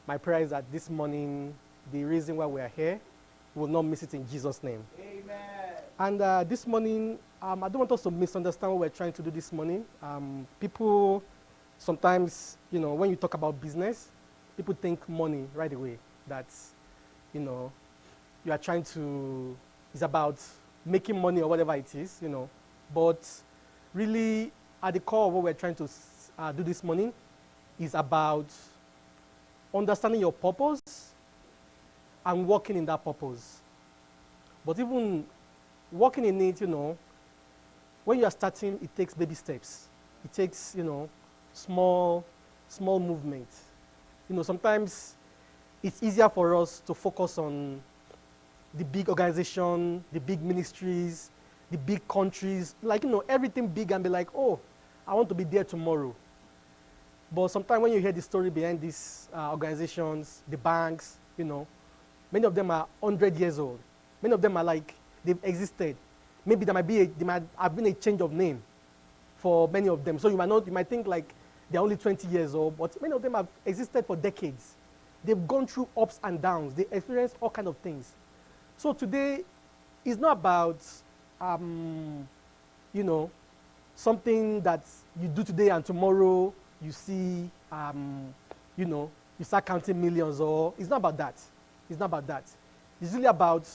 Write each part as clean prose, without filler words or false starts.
My prayer is that this morning, the reason why we are here, we will not miss it in Jesus' name. Amen. And this morning, I don't want us to misunderstand what we're trying to do this morning. People sometimes, when you talk about business, people think money right away. That's, you are trying to, it's about making money or whatever it is, But really, at the core of what we're trying to do this morning is about understanding your purpose and working in that purpose. But even working in it, when you are starting, it takes baby steps. It takes, small movement. Sometimes it's easier for us to focus on the big organization, the big ministries, the big countries, everything big and be like, oh, I want to be there tomorrow. But sometimes when you hear the story behind these organizations, the banks, many of them are 100 years old. Many of them are they've existed. Maybe there might have been a change of name for many of them. So you might think they're only 20 years old, but many of them have existed for decades. They've gone through ups and downs. They experienced all kinds of things. So today is not about, something that you do today and tomorrow you see, you start counting millions, or it's not about that. It's not about that. It's really about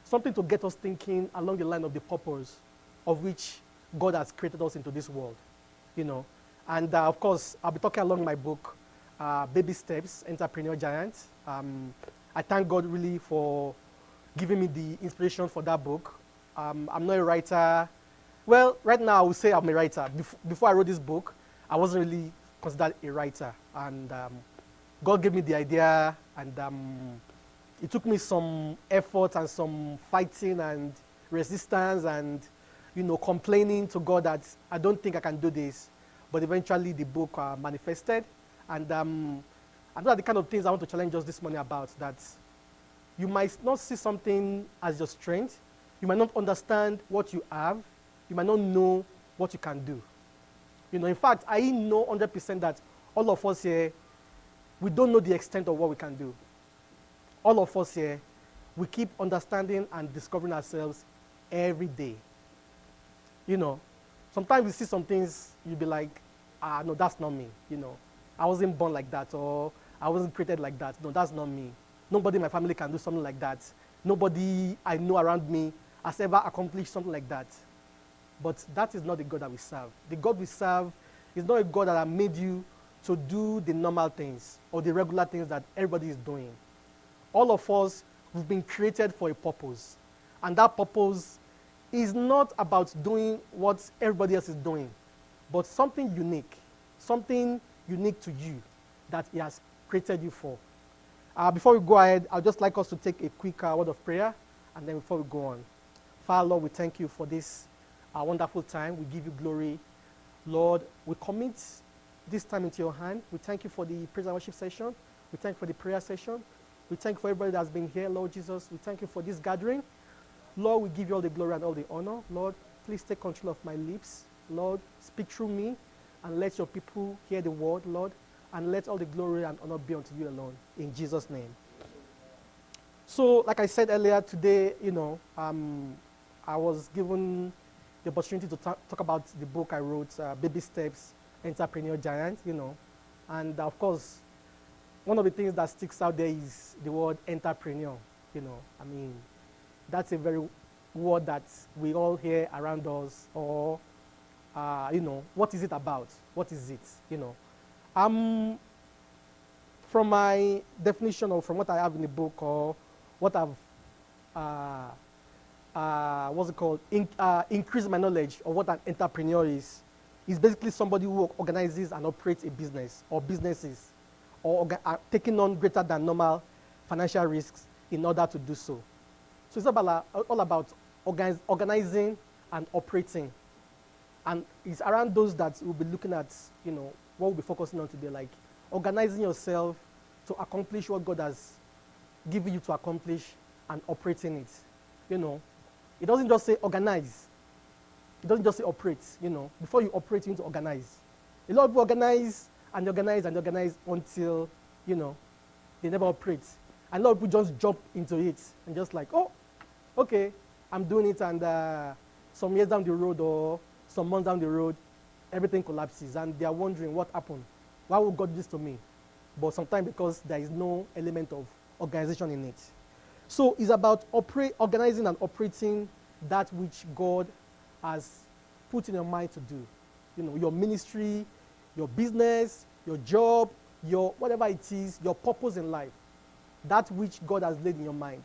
something to get us thinking along the line of the purpose of which God has created us into this world, And of course, I'll be talking along my book, Baby Steps, Entrepreneur Giant. I thank God really for giving me the inspiration for that book. I'm not a writer. Well, right now I would say I'm a writer. Before I wrote this book, I wasn't really considered a writer. And God gave me the idea, and it took me some effort and some fighting and resistance and, complaining to God that I don't think I can do this. But eventually the book manifested. And those are the kind of things I want to challenge us this morning about, that you might not see something as your strength. You might not understand what you have. You might not know what you can do. In fact, I know 100% that all of us here, we don't know the extent of what we can do. All of us here, we keep understanding and discovering ourselves every day. Sometimes we see some things, you'll be like, no, that's not me. I wasn't born like that, or I wasn't created like that. No, that's not me. Nobody in my family can do something like that. Nobody I know around me has ever accomplished something like that. But that is not the God that we serve. The God we serve is not a God that has made you to do the normal things or the regular things that everybody is doing. All of us, we've been created for a purpose. And that purpose is not about doing what everybody else is doing, but something unique to you that He has created you for. Before we go ahead, I'd just like us to take a quick word of prayer, and then before we go on. Father, Lord, we thank you for this wonderful time. We give you glory. Lord, we commit this time into your hand. We thank you for the praise and worship session. We thank you for the prayer session. We thank you for everybody that's been here, Lord Jesus. We thank you for this gathering. Lord, we give you all the glory and all the honor. Lord, please take control of my lips. Lord, speak through me and let your people hear the word, Lord, and let all the glory and honor be unto you alone. In Jesus' name. So, like I said earlier today, I was given the opportunity to talk about the book I wrote, Baby Steps, Entrepreneur Giant, And of course, one of the things that sticks out there is the word entrepreneur, That's a very word that we all hear around us, or, what is it about? What is it, From my definition, or from what I have in the book, or what I've, increase my knowledge of what an entrepreneur is basically somebody who organizes and operates a business or businesses, or taking on greater than normal financial risks in order to do so. So it's all about organizing and operating. And it's around those that we'll be looking at, what we'll be focusing on today, like organizing yourself to accomplish what God has given you to accomplish and operating it. It doesn't just say organize. It doesn't just say operate, Before you operate, you need to organize. A lot of people organize and organize and organize until, they never operate. And a lot of people just jump into it and just like, oh, okay, I'm doing it, and some years down the road or some months down the road, everything collapses, and they are wondering what happened. Why would God do this to me? But sometimes because there is no element of organization in it. So it's about organizing and operating that which God has put in your mind to do. You know, your ministry, your business, your job, your whatever it is, your purpose in life. That which God has laid in your mind.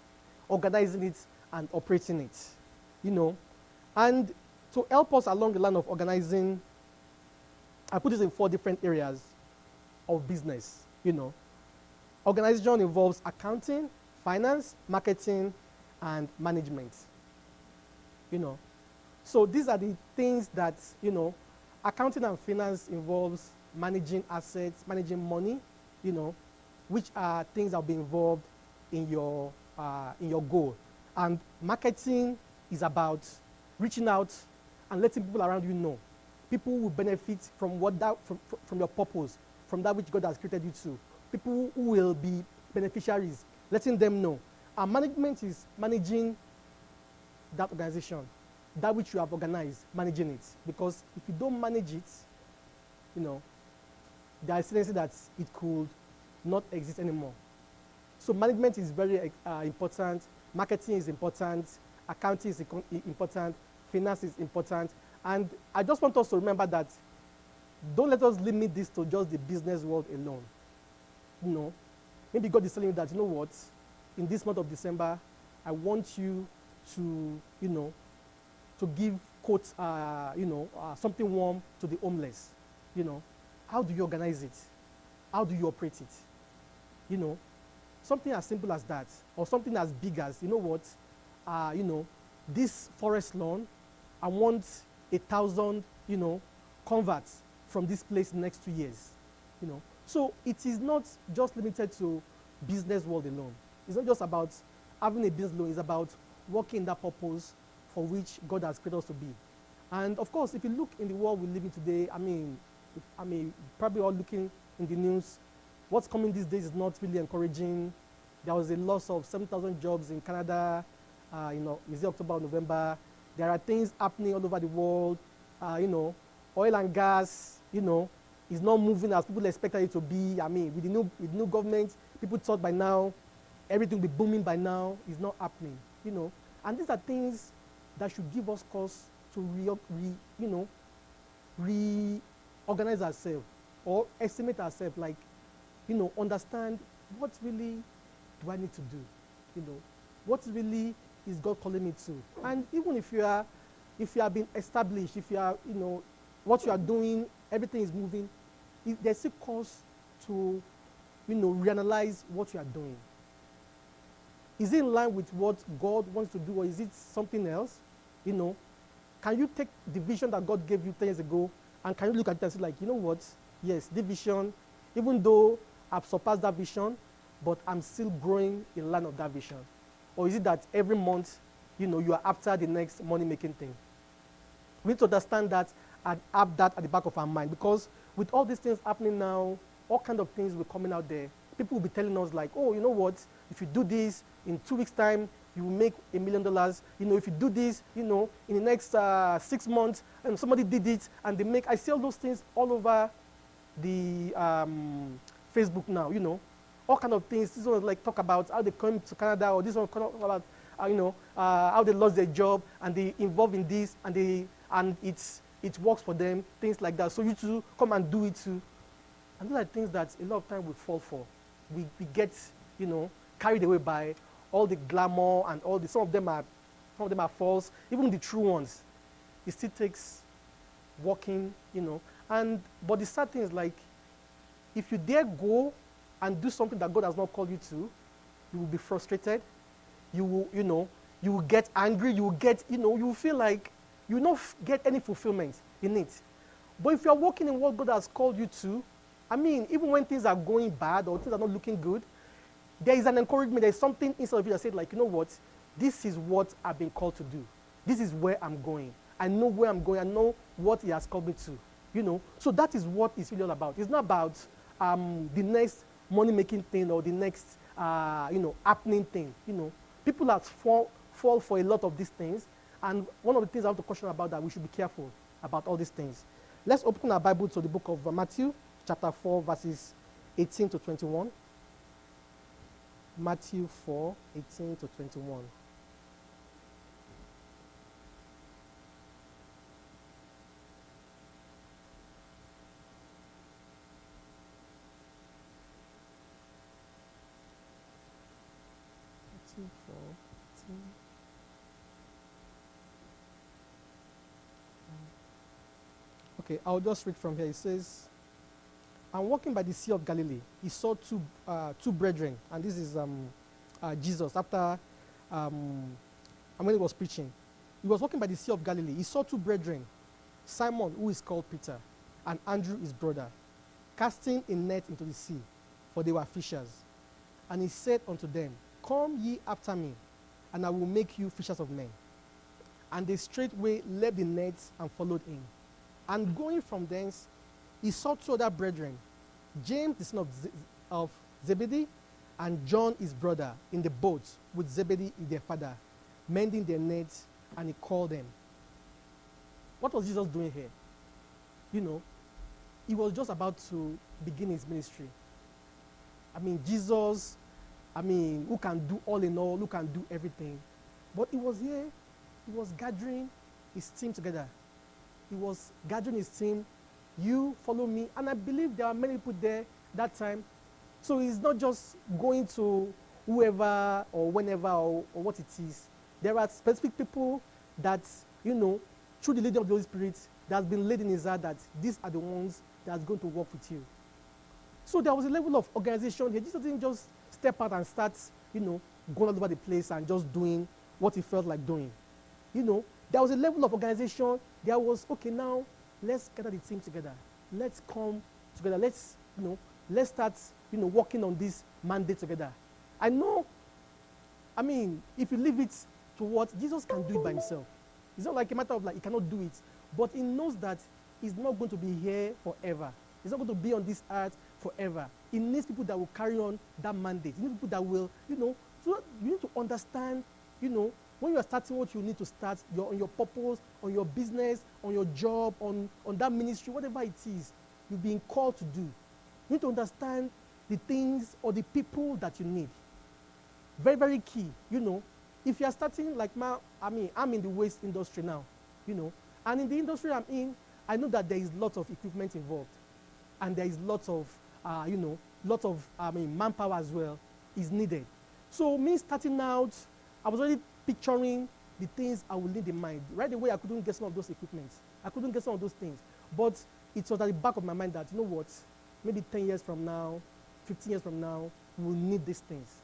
Organizing it and operating it. You know. And to help us along the line of organizing, I put this in 4 different areas of business. You know. Organization involves accounting, finance, marketing, and management. You know. So these are the things that, you know, accounting and finance involves managing assets, managing money, you know, which are things that will be involved in your goal. And marketing is about reaching out and letting people around you know. People will benefit from from your purpose, from that which God has created you to. People who will be beneficiaries, letting them know. And management is managing that organization, that which you have organized, managing it. Because if you don't manage it, you know, there is a tendency that it could not exist anymore. So management is very important. Marketing is important. Accounting is important. Finance is important. And I just want us to remember that don't let us limit this to just the business world alone. You know, maybe God is telling you that, you know what, in this month of December, I want you to, you know, to give quotes, something warm to the homeless. You know, how do you organize it? How do you operate it? You know, something as simple as that, or something as big as, you know what, this forest lawn, I want 1,000, you know, converts from this place in the next 2 years. You know, so it is not just limited to business world alone. It's not just about having a business loan. It's about working in that purpose for which God has created us to be. And of course, if you look in the world we live in today, I mean, probably all looking in the news, what's coming these days is not really encouraging. There was a loss of 7,000 jobs in Canada, is it October or November? There are things happening all over the world. Oil and gas, is not moving as people expected it to be. I mean, with the new government, people thought by now everything will be booming by now. It's not happening, And these are things that should give us cause to reorganize ourselves or estimate ourselves, like, understand what really do I need to do, what really is God calling me to. And even if you are being established, if you are, what you are doing, everything is moving, there's a cause to, reanalyze what you are doing. Is it in line with what God wants to do, or is it something else? Can you take the vision that God gave you 10 years ago, and can you look at it and say, like, you know what? Yes, this vision, even though I've surpassed that vision, but I'm still growing in line of that vision. Or is it that every month, you are after the next money-making thing? We need to understand that and have that at the back of our mind, because with all these things happening now, all kind of things will be coming out there. People will be telling us, like, oh, you know what? If you do this, in 2 weeks' time, you will make $1 million. If you do this, in the next 6 months, and somebody did it, and they make, I see all those things all over the Facebook now, all kind of things. This one like talk about how they come to Canada, or this one talk about, how they lost their job, and they involved in this, and it works for them, things like that. So you too, come and do it too. And those are things that a lot of time we fall for. We get, carried away by all the glamour and all the, some of them are false, even the true ones. It still takes working, but the sad thing is, like, if you dare go and do something that God has not called you to, you will be frustrated. You will get angry. You will get, you will feel like you will not get any fulfillment in it. But if you are working in what God has called you to, I mean, even when things are going bad or things are not looking good, there is an encouragement. There is something inside of you that says, like, you know what? This is what I've been called to do. This is where I'm going. I know where I'm going. I know what He has called me to. So that is what it's really all about. It's not about the next money-making thing or the next, happening thing. People that fall for a lot of these things. And one of the things I want to caution about that we should be careful about all these things. Let's open our Bible to the book of Matthew, chapter 4, verses 18 to 21. Matthew 4, 18 to 21. Matthew 4, 18. Okay, I'll just read from here. It says, and walking by the Sea of Galilee, he saw two brethren, and this is Jesus after when he was preaching. He was walking by the Sea of Galilee. He saw two brethren, Simon, who is called Peter, and Andrew, his brother, casting a net into the sea, for they were fishers. And he said unto them, come ye after me, and I will make you fishers of men. And they straightway left the nets and followed him. And going from thence, he saw two other brethren, James the son of Zebedee, and John his brother, in the boat with Zebedee their father, mending their nets, and he called them. What was Jesus doing here? He was just about to begin his ministry. Jesus, who can do all in all, who can do everything. But he was here, he was gathering his team together. He was gathering his team, you follow me. And I believe there are many people there that time. So he's not just going to whoever or whenever or what it is. There are specific people that, through the leading of the Holy Spirit, that has been laid in his heart that these are the ones that are going to work with you. So there was a level of organization here. Jesus didn't just step out and start, going all over the place and just doing what he felt like doing. There was a level of organization. There was, okay, now let's gather the team together. Let's come together. Let's start, working on this mandate together. I know, if you leave it to what, Jesus can do it by himself. It's not like a matter of he cannot do it. But he knows that he's not going to be here forever. He's not going to be on this earth forever. He needs people that will carry on that mandate. He needs people that will, so you need to understand, when you are starting what you need to start, on your purpose, on your business, on your job, on that ministry, whatever it is, you're being called to do. You need to understand the things or the people that you need. Very, very key, If you are starting I'm in the waste industry now, and in the industry I'm in, I know that there is lots of equipment involved. And there is lots of, manpower as well is needed. So me starting out, I was already picturing the things I will need in mind. Right away, I couldn't get some of those equipment. I couldn't get some of those things. But it was at the back of my mind that, maybe 10 years from now, 15 years from now, we'll need these things.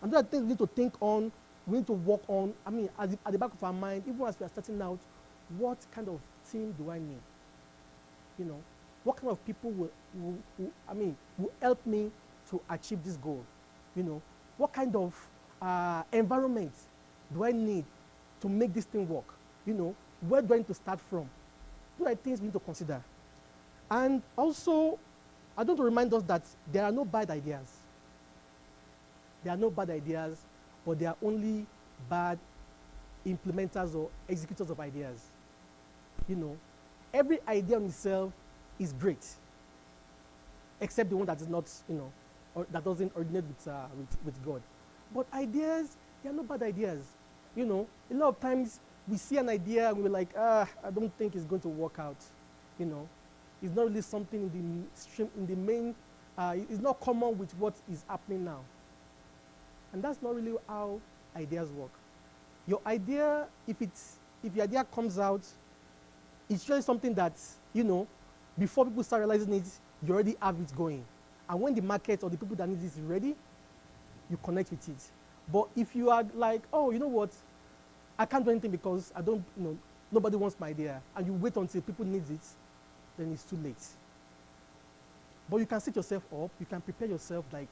And those are things we need to think on, we need to work on. At the back of our mind, even as we are starting out, what kind of team do I need? What kind of people will help me to achieve this goal? What kind of environment do I need to make this thing work? Where do I need to start from? Those are things we need to consider. And also, I want to remind us that there are no bad ideas. There are no bad ideas, but there are only bad implementers or executors of ideas. Every idea on itself is great, except the one that is not, or that doesn't originate with God. But ideas, they are not bad ideas. A lot of times we see an idea and we're like, I don't think it's going to work out. It's not really something in the main, it's not common with what is happening now. And that's not really how ideas work. Your idea, if your idea comes out, it's really something that, before people start realizing it, you already have it going. And when the market or the people that need this is ready, you connect with it. But if you are like, oh, you know what, I can't do anything because I don't, nobody wants my idea, and you wait until people need it, then it's too late. But you can set yourself up, you can prepare yourself like,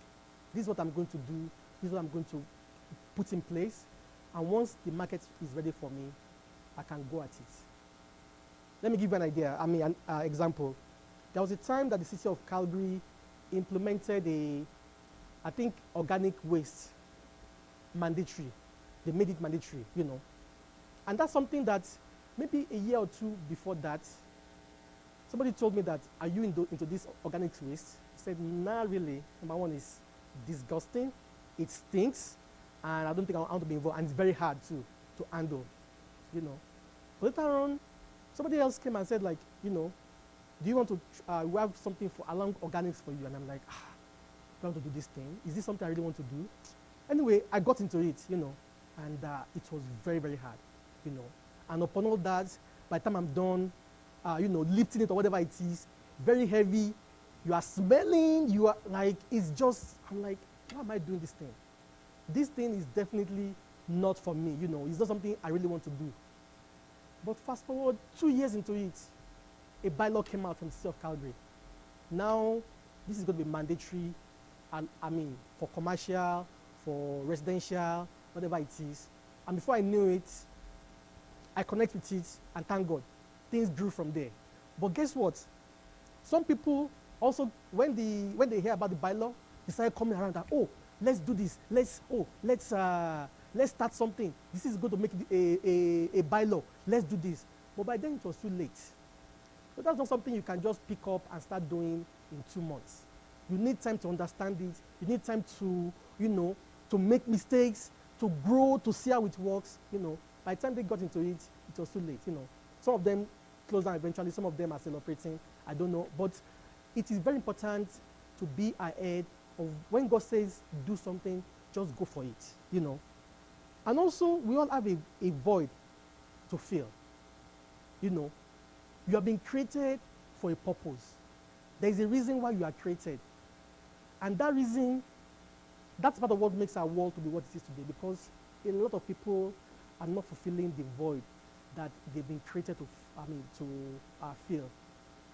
this is what I'm going to do, this is what I'm going to put in place, and once the market is ready for me, I can go at it. Let me give you an idea, an example. There was a time that the city of Calgary, implemented I think, organic waste mandatory. They made it mandatory, And that's something that maybe a year or two before that, somebody told me that, are you into this organic waste? I said, not really. Number one is disgusting, it stinks, and I don't think I want to be involved, and it's very hard to handle, But later on, somebody else came and said, like, do you want to, we have something along organics for you? And I'm like, do I want to do this thing? Is this something I really want to do? Anyway, I got into it, and it was very, very hard, And upon all that, by the time I'm done, lifting it or whatever it is, very heavy, you are smelling, you are like, it's just, I'm like, why am I doing this thing? This thing is definitely not for me, It's not something I really want to do. But fast forward 2 years into it, a bylaw came out from the city of Calgary. Now, this is going to be mandatory, for commercial, for residential, whatever it is. And before I knew it, I connect with it, and thank God, things grew from there. But guess what? Some people also, when they hear about the bylaw, they started coming around that, oh, let's do this, let's start something. This is going to make it a bylaw. Let's do this. But by then it was too late. So that's not something you can just pick up and start doing in 2 months. You need time to understand it. You need time to, to make mistakes, to grow, to see how it works. By the time they got into it, it was too late. Some of them closed down eventually. Some of them are still operating. I don't know. But it is very important to be ahead of when God says do something, just go for it. And also, we all have a void to fill. You have been created for a purpose. There is a reason why you are created. And that reason, that's part of what makes our world to be what it is today, because a lot of people are not fulfilling the void that they've been created to fill.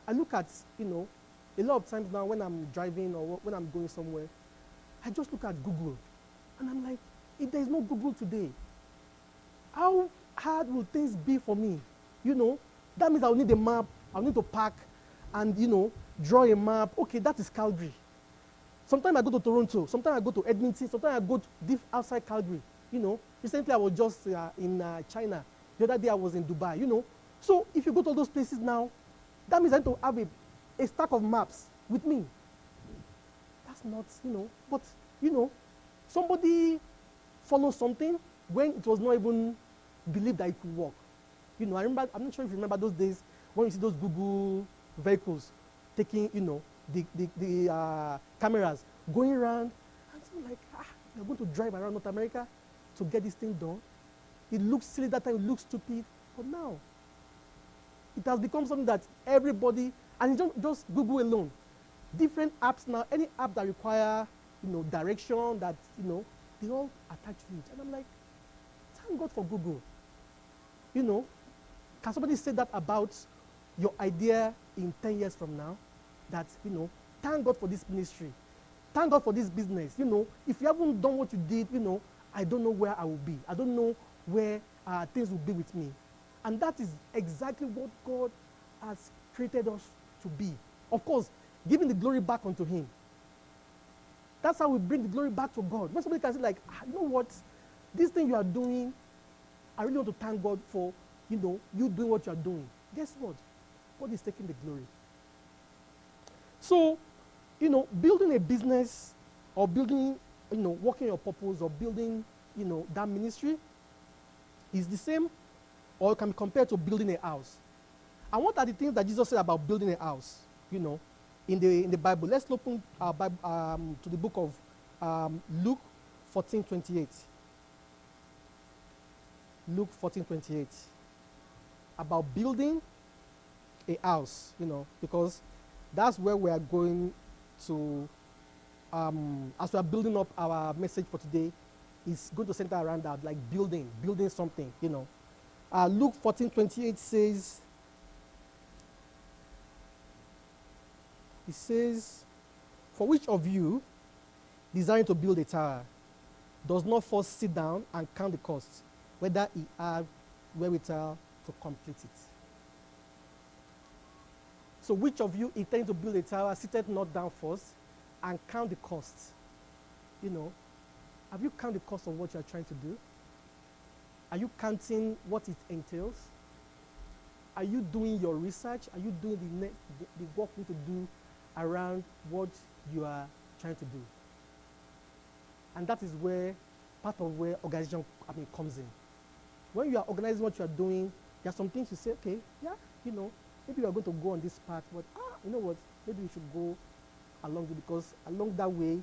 I look at, a lot of times now when I'm driving or when I'm going somewhere, I just look at Google, and I'm like, if there is no Google today, how hard will things be for me? That means I'll need a map, I'll need to pack, and, draw a map. Okay, that is Calgary. Sometimes I go to Toronto, sometimes I go to Edmonton, sometimes I go to deep outside Calgary. Recently I was just in China. The other day I was in Dubai, So if you go to all those places now, that means I need to have a stack of maps with me. That's not, but, somebody follows something when it was not even believed that it could work. I remember, I'm not sure if you remember those days when you see those Google vehicles taking, the cameras going around, and so like, you're going to drive around North America to get this thing done. It looks silly that time, it looks stupid, but now it has become something that everybody, and it's just Google alone. Different apps now, any app that require, direction, that, they all attach to it. And I'm like, thank God for Google. Can somebody say that about your idea in 10 years from now? That, thank God for this ministry. Thank God for this business. If you haven't done what you did, I don't know where I will be. I don't know where things will be with me. And that is exactly what God has created us to be. Of course, giving the glory back unto Him. That's how we bring the glory back to God. When somebody can say like, you know what, this thing you are doing, I really want to thank God for, you doing what you are doing. Guess what? God is taking the glory. So, building a business or building, working your purpose or building, that ministry is the same, or it can be compared to building a house. And what are the things that Jesus said about building a house, in the Bible? Let's open our Bible to the book of Luke 14:28. Luke 14:28. About building a house, because that's where we are going to, as we are building up our message for today, is going to center around that, like building something, Luke 14:28 says, it says, for which of you, desiring to build a tower, does not first sit down and count the costs, whether he have wherewithal to complete it? So which of you intending to build a tower, seated not down first and count the costs. You know, have you counted the cost of what you are trying to do? Are you counting what it entails? Are you doing your research? Are you doing the work you need to do around what you are trying to do? And that is where part of where organization comes in. When you are organizing what you are doing, there are some things you say, okay, yeah, you know, maybe you are going to go on this path, but you know what, maybe we should go along it, because along that way,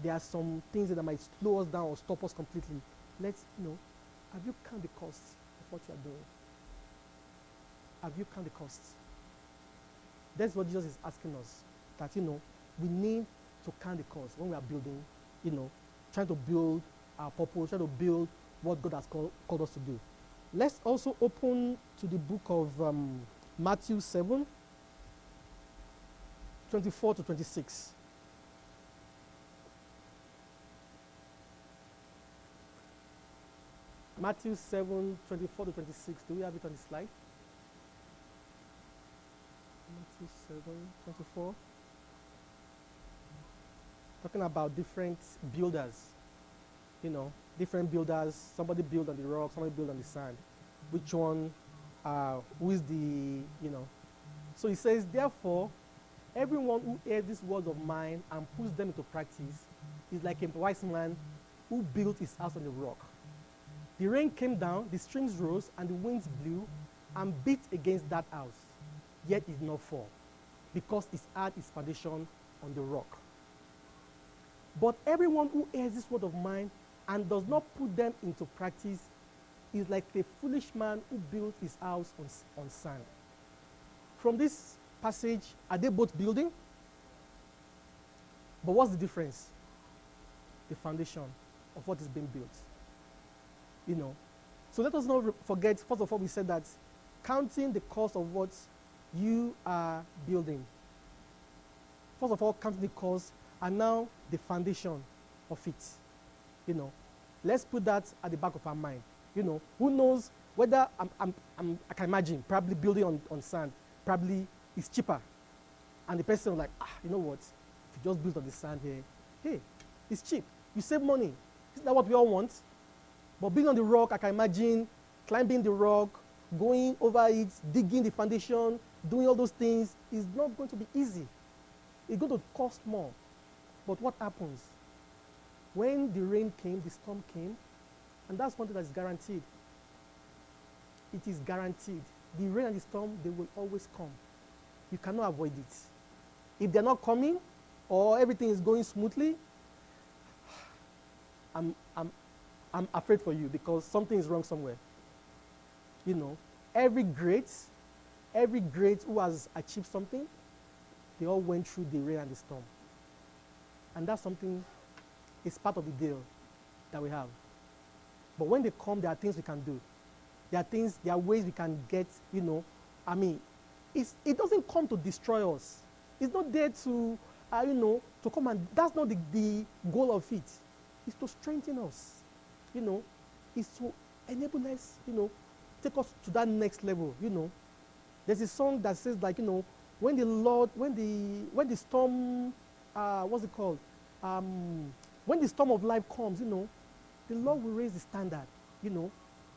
there are some things that might slow us down or stop us completely. Let's, you know, have you counted the costs of what you are doing? Have you counted the costs? That's what Jesus is asking us, that, you know, we need to count the costs when we are building, you know, trying to build our purpose, trying to build what God has called us to do. Let's also open to the book of Matthew 7, 24 to 26. Matthew 7, 24 to 26. Do we have it on the slide? Matthew 7, 24. Talking about different builders. You know, different builders. Somebody built on the rock, somebody built on the sand. Which one, who is the, you know. So he says, therefore, everyone who hears these words of mine and puts them into practice is like a wise man who built his house on the rock. The rain came down, the streams rose, and the winds blew and beat against that house. Yet it did not fall, because it had its foundation on the rock. But everyone who hears this word of mine and does not put them into practice is like a foolish man who built his house on sand. From this passage, are they both building? But what's the difference? The foundation of what is being built. You know, so let us not forget, first of all, we said that counting the cost of what you are building. First of all, counting the cost, and now the foundation of it. You know, let's put that at the back of our mind. You know, who knows whether I can imagine probably building on sand, probably is cheaper. And the person was like, you know what? If you just build on the sand here, hey, it's cheap. You save money. Isn't that what we all want? But being on the rock, I can imagine climbing the rock, going over it, digging the foundation, doing all those things is not going to be easy. It's going to cost more. But what happens? When the rain came, the storm came, and that's one thing that is guaranteed. It is guaranteed. The rain and the storm, they will always come. You cannot avoid it. If they're not coming, or everything is going smoothly, I'm afraid for you, because something is wrong somewhere. You know, every great who has achieved something, they all went through the rain and the storm. And that's something, it's part of the deal that we have. But when they come, there are things we can do. There are ways we can get, you know, I mean, it doesn't come to destroy us. It's not there to, you know, to come, and that's not the goal of it. It's to strengthen us. You know, is to enable us, you know, take us to that next level, you know. There's a song that says, like, you know, when the storm, what's it called? When the storm of life comes, you know, the Lord will raise the standard, you know.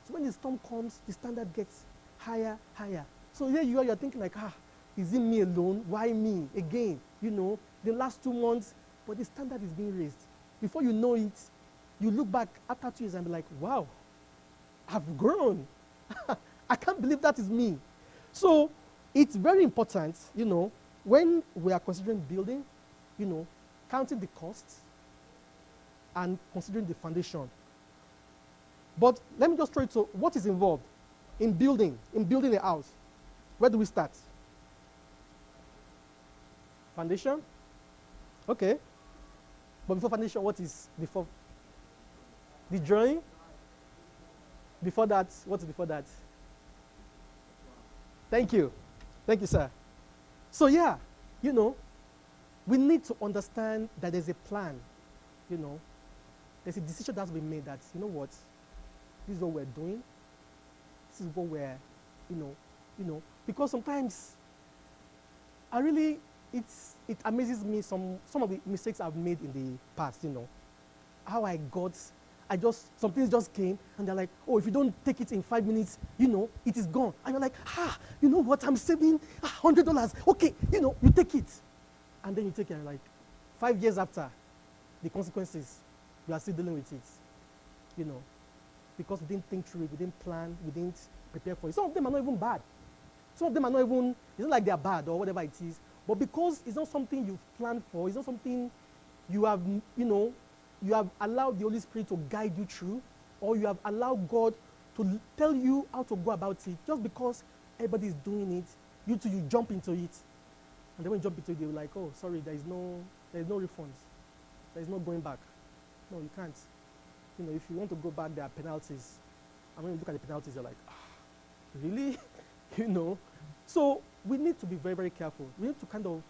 So when the storm comes, the standard gets higher, higher. So here you are, you're thinking like, is it me alone? Why me? Again, you know, the last 2 months, but the standard is being raised. Before you know it, you look back after 2 years and be like, wow, I've grown. I can't believe that is me. So it's very important, you know, when we are considering building, you know, counting the costs and considering the foundation. But let me just throw it to what is involved in building a house. Where do we start? Foundation? Okay. But before foundation, what is before? The drawing? Before that, what is before that? Thank you. Thank you, sir. So yeah, you know, we need to understand that there's a plan, you know. There's a decision that's been made that, you know what, this is what we're doing. This is what we're, you know, because sometimes it amazes me some of the mistakes I've made in the past, how some things just came, and they're like, oh, if you don't take it in 5 minutes, it is gone. And you're like, you know what, I'm saving $100. Okay, you take it. And then you take it, and like 5 years after, the consequences, you are still dealing with it, because we didn't think through it, we didn't plan, we didn't prepare for it. Some of them are not even bad. Some of them are not even, it's not like they're bad or whatever it is, but because it's not something you've planned for, it's not something you have, you have allowed the Holy Spirit to guide you through, or you have allowed God to tell you how to go about it. Just because everybody is doing it, you jump into it. And then when you jump into it, they're like, oh, sorry, there is no refunds. There is no going back. No, you can't. If you want to go back, there are penalties. And when you look at the penalties, you're like, really? So we need to be very, very careful. We need to kind of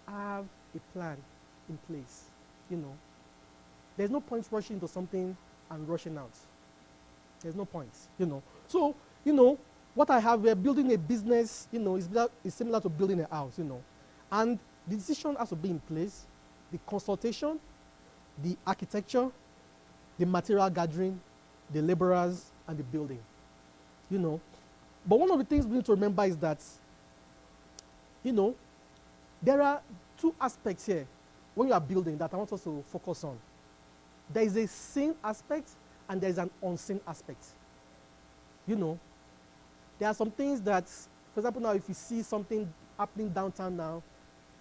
have a plan in place, There's no point rushing into something and rushing out. There's no point, So, what I have, building a business, is similar to building a house, And the decision has to be in place, the consultation, the architecture, the material gathering, the laborers, and the building, But one of the things we need to remember is that, there are two aspects here when you are building that I want us to focus on. There is a seen aspect and there is an unseen aspect. There are some things that, for example, now if you see something happening downtown now,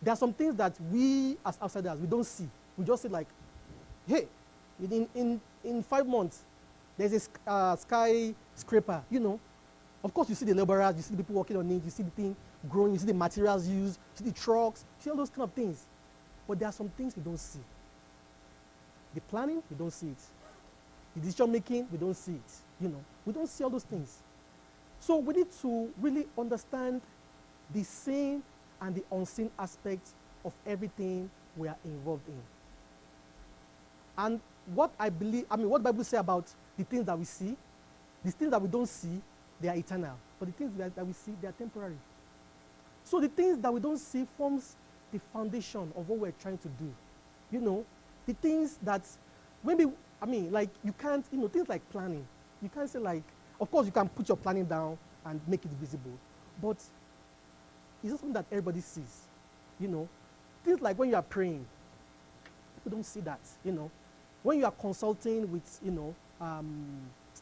there are some things that we as outsiders, we don't see. We just see like, hey, in 5 months, there's a skyscraper, Of course, you see the laborers, you see the people working on it, you see the thing growing, you see the materials used, you see the trucks, you see all those kind of things. But there are some things we don't see. The planning, we don't see it. The decision making, we don't see it. We don't see all those things. So we need to really understand the seen and the unseen aspects of everything we are involved in. And what what the Bible says about the things that we see, the things that we don't see, they are eternal. But the things that we see, they are temporary. So the things that we don't see forms the foundation of what we're trying to do. The things that maybe, you can't, things like planning. You can't say like, of course you can put your planning down and make it visible, but it's not something that everybody sees. Things like when you are praying, people don't see that. When you are consulting with,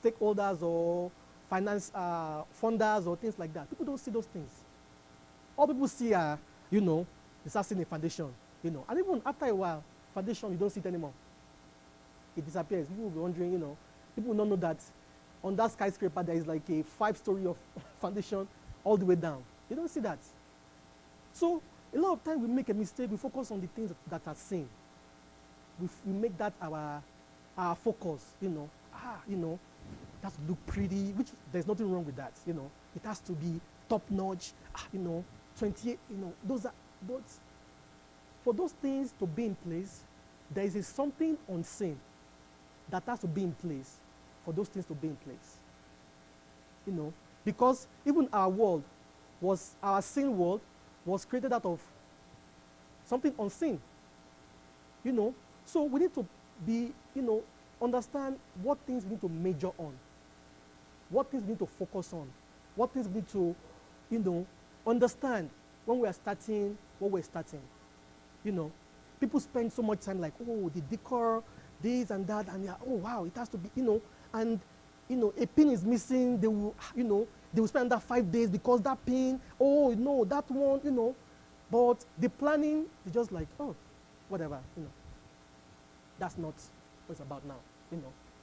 stakeholders or finance funders or things like that, people don't see those things. All people see are, they start seeing a foundation, and even after a while, foundation, you don't see it anymore. It disappears. People will be wondering, people will not know that on that skyscraper there is like a 5-story of foundation all the way down. They don't see that. So a lot of times we make a mistake. We focus on the things that are seen. We make that our focus. It has to look pretty, which there's nothing wrong with that. It has to be top notch. 28. Those are. But for those things to be in place, there is something unseen that has to be in place for those things to be in place. Because even our seen world was created out of something unseen. So we need to be, understand what things we need to major on, what things we need to focus on, what things we need to, understand when we are starting what we're starting. People spend so much time like, oh, the decor, this and that, and oh wow, it has to be, and a pin is missing. They will spend that 5 days because that pin. Oh no, that one, But the planning is just like, oh, whatever, That's not what it's about now.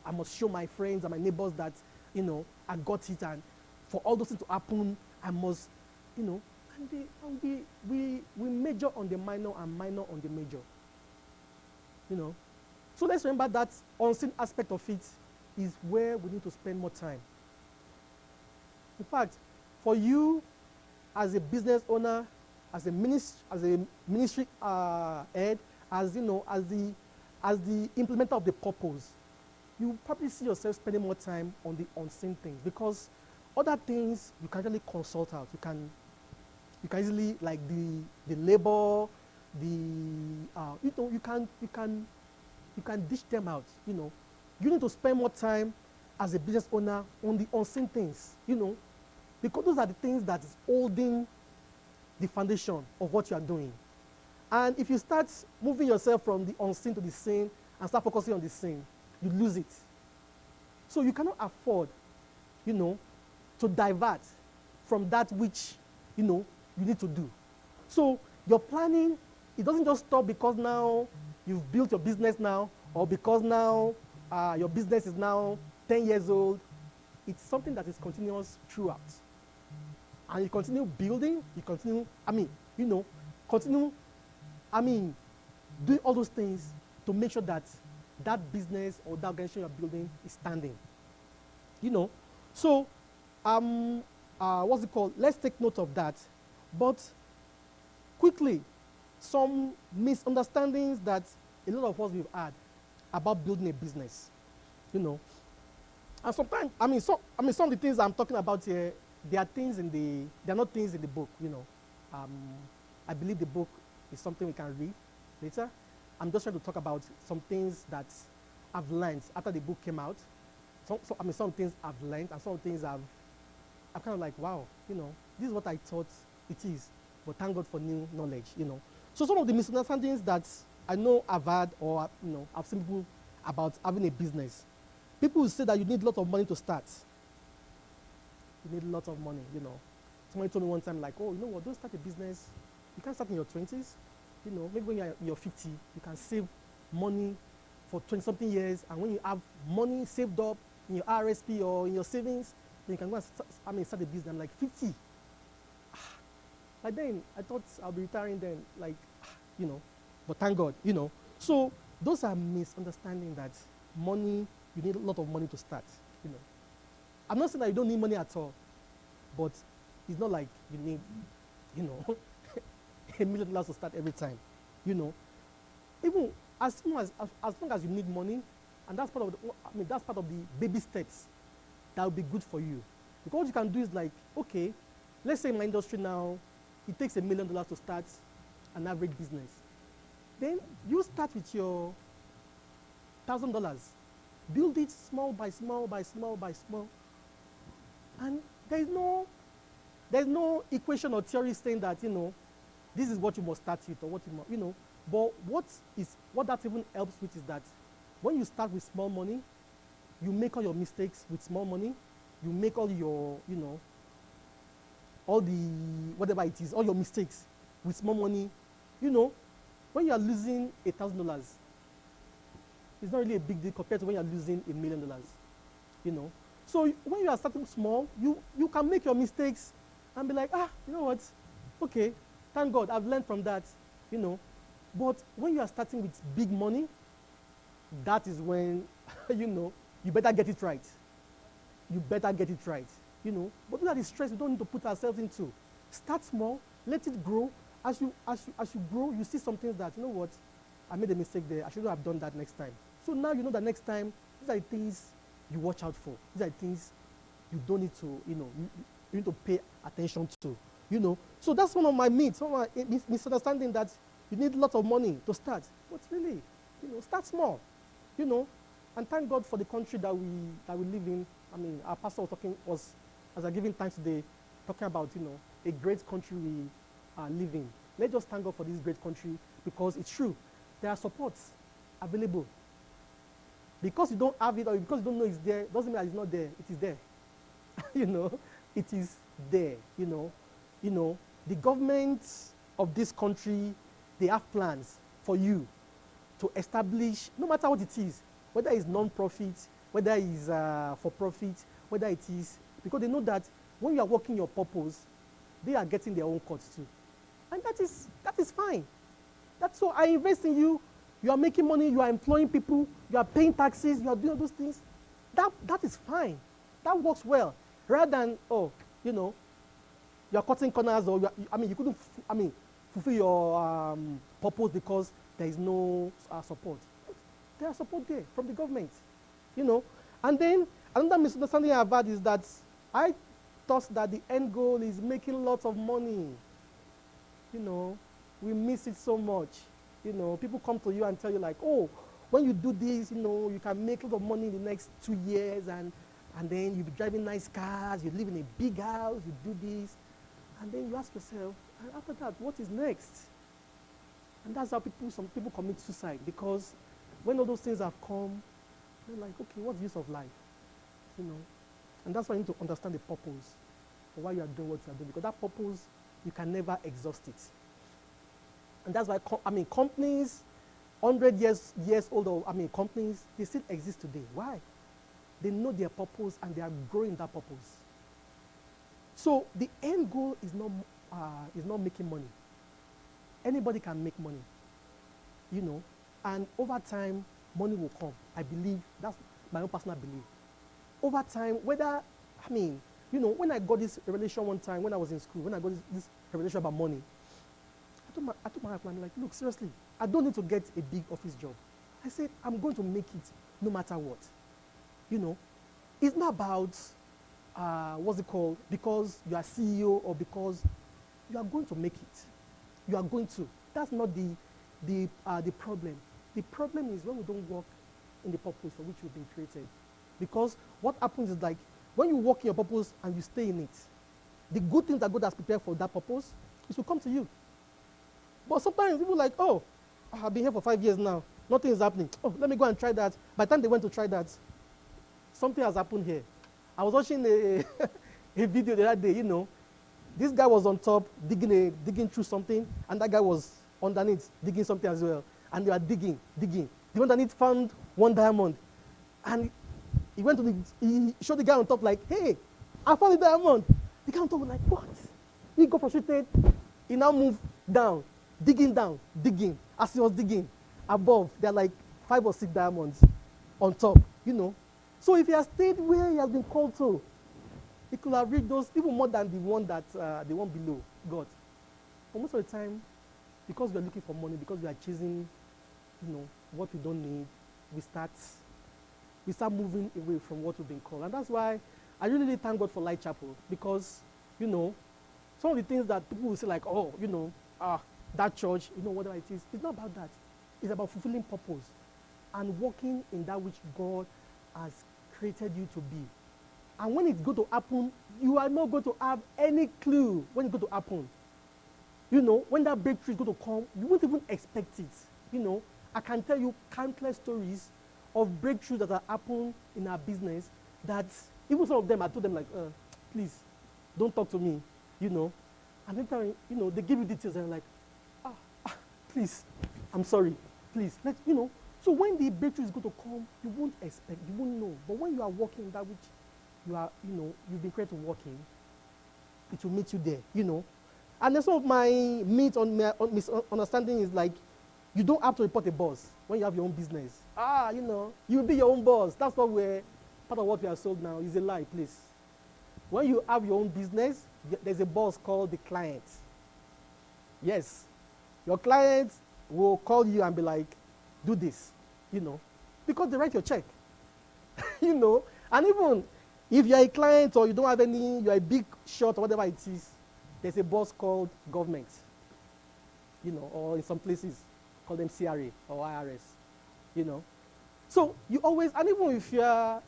I must show my friends and my neighbors that, I got it, and for all those things to happen, I must, and we major on the minor and minor on the major. So let's remember that unseen aspect of it is where we need to spend more time. In fact, for you as a business owner, as a ministry head, as the implementer of the purpose, you probably see yourself spending more time on the unseen things, because other things you can really consult out. You can easily, like the labor, you can dish them out, You need to spend more time as a business owner on the unseen things, because those are the things that is holding the foundation of what you are doing. And if you start moving yourself from the unseen to the seen and start focusing on the seen, you lose it. So you cannot afford, to divert from that which, you need to do. So your planning, it doesn't just stop because now you've built your business now, or because now your business is now 10 years old. It's something that is continuous throughout. And you continue building, you continue, doing all those things to make sure that that business or that organization you're building is standing. So what's it called? Let's take note of that. But quickly, some misunderstandings that a lot of us we've had about building a business, And sometimes, some of the things I'm talking about here, they are not things in the book, I believe the book is something we can read later. I'm just trying to talk about some things that I've learned after the book came out. Some things I've learned, and some things I'm kind of like, wow, this is what I thought it is, but thank God for new knowledge, So some of the misunderstandings that I know I've had, or I've seen people about having a business. People will say that you need a lot of money to start. You need a lot of money, Somebody told me one time, like, oh, you know what, don't start a business. You can't start in your 20s. Maybe when you're in your 50, you can save money for 20-something years, and when you have money saved up in your RSP or in your savings, then you can go and start a business. I'm like, 50? Like then, I thought I'll be retiring then, like, but thank God, So those are misunderstanding that money, you need a lot of money to start, I'm not saying that you don't need money at all, but it's not like you need, $1 million to start every time, Even as long as you need money, and that's part of the baby steps that will be good for you. Because what you can do is like, okay, let's say in my industry now, it takes $1 million to start an average business. Then you start with your $1,000. Build it small by small by small by small. And there's no equation or theory saying that, this is what you must start with or what you must, But what that even helps with is that when you start with small money, you make all your mistakes with small money. You make all your, all the, whatever it is, all your mistakes with small money. When you are losing $1,000, it's not really a big deal compared to when you are losing $1 million, So when you are starting small, you can make your mistakes and be like, you know what, okay, thank God, I've learned from that, But when you are starting with big money, that is when, you better get it right. You better get it right, But those are the stress we don't need to put ourselves into. Start small, let it grow. As you grow, you see some things that, you know what, I made a mistake there. I shouldn't have done that next time. So now you know that next time, these are the things you watch out for. These are the things you don't need to, you need to pay attention to, So that's one of my myths, one of my misunderstanding that you need a lot of money to start. But really, start small, And thank God for the country that we live in. Our pastor was as I'm giving thanks today, talking about, a great country we are living. Let's just thank God for this great country, because it's true. There are supports available. Because you don't have it, or because you don't know it's there, doesn't mean that it's not there. It is there. It is there, The government of this country, they have plans for you to establish, no matter what it is, whether it's non-profit, whether it's for profit, whether it is, because they know that when you are working your purpose, they are getting their own cuts too. And that is fine. That's so I invest in you, you are making money, you are employing people, you are paying taxes, you are doing those things. That is fine. That works well. Rather than, you are cutting corners, or you couldn't, fulfill your purpose because there is no support. There is support there from the government, And then another misunderstanding I've had is that I thought that the end goal is making lots of money. You know, we miss it so much. You know, people come to you and tell you like, oh, when you do this, you know, you can make a lot of money in the next 2 years, and then you'll be driving nice cars, you live in a big house, you do this. And then you ask yourself, and after that, what is next? And that's how some people commit suicide, because when all those things have come, they're like, okay, what's the use of life? You know? And that's why you need to understand the purpose for why you are doing what you are doing, because that purpose, you can never exhaust it. And that's why, companies, 100 years old, companies, they still exist today. Why? They know their purpose and they are growing that purpose. So the end goal is not making money. Anybody can make money, you know, and over time, money will come. I believe, that's my own personal belief. Over time, when I got this revelation one time when I was in school, when I got this revelation about money, I told my wife, I'm like, look, seriously, I don't need to get a big office job. I said, I'm going to make it no matter what. You know, it's not about, because you are CEO or because you are going to make it. You are going to. That's not the problem. The problem is when we don't work in the purpose for which we've been created. Because what happens is like, when you work in your purpose and you stay in it, the good things that God has prepared for that purpose, it will come to you. But sometimes people are like, oh, I've been here for 5 years now. Nothing is happening. Oh, let me go and try that. By the time they went to try that, something has happened here. I was watching a video the other day, you know. This guy was on top digging through something, and that guy was underneath digging something as well. And they were digging. The one underneath found one diamond. And he showed the guy on top like, hey, I found the diamond. The guy on top was like, what? He got frustrated. He now moved down, digging. As he was digging, above, there are like 5 or 6 diamonds on top, you know. So if he has stayed where he has been called to, he could have reached those even more than the one below God. But most of the time, because we are looking for money, because we are chasing, you know, what we don't need, we start moving away from what we've been called. And that's why I really thank God for Light Chapel, because, you know, some of the things that people will say like, oh, you know, that church, you know, whatever it is, it's not about that. It's about fulfilling purpose and walking in that which God has created you to be. And when it's going to happen, you are not going to have any clue when it's going to happen. You know, when that breakthrough is going to come, you won't even expect it. You know, I can tell you countless stories of breakthroughs that have happened in our business that even some of them, I told them like, please, don't talk to me, you know. And then, you know, they give you details and like, please, I'm sorry, please, you know. So when the breakthrough is going to come, you won't expect, you won't know. But when you are walking that which you are, you know, you've been created to walk in, it will meet you there, you know. And then some of my misunderstanding is like, you don't have to report a boss when you have your own business. You know, you'll be your own boss. That's not where part of what we are sold now is a lie, please. When you have your own business, there's a boss called the client. Yes. Your client will call you and be like, do this, you know, because they write your check, you know. And even if you're a client or you don't have any, you're a big shot or whatever it is, there's a boss called government, you know, or in some places, call them CRA or IRS, you know. So you always, and even if you're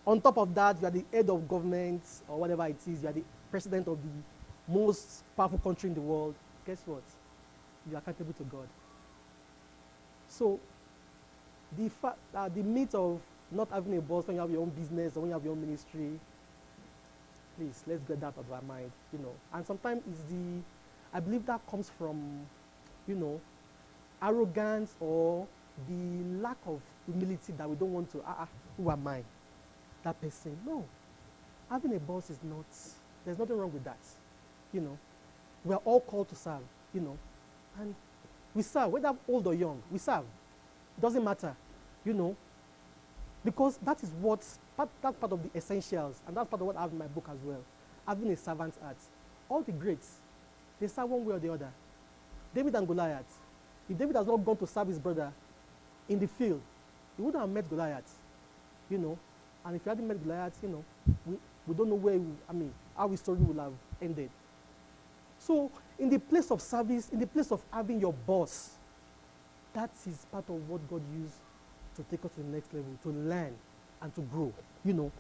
on top of that, you're the head of government or whatever it is, you're the president of the most powerful country in the world, guess what? You're accountable to God. So the myth of not having a boss when you have your own business or when you have your own ministry, please, let's get that out of our mind, you know. And sometimes I believe that comes from, you know, arrogance or the lack of humility that we don't want to, who am I? That person. No. Having a boss is not, there's nothing wrong with that, you know. We are all called to serve, you know. And we serve, whether old or young, we serve. It doesn't matter, you know. Because that is that's part of the essentials, and that's part of what I have in my book as well. Having a servant's heart. All the greats, they serve one way or the other. David and Goliath. If David has not gone to serve his brother in the field, he wouldn't have met Goliath, you know. And if he hadn't met Goliath, you know, we don't know how his story would have ended. So in the place of service, in the place of having your boss, that is part of what God used to take us to the next level, to learn and to grow, you know.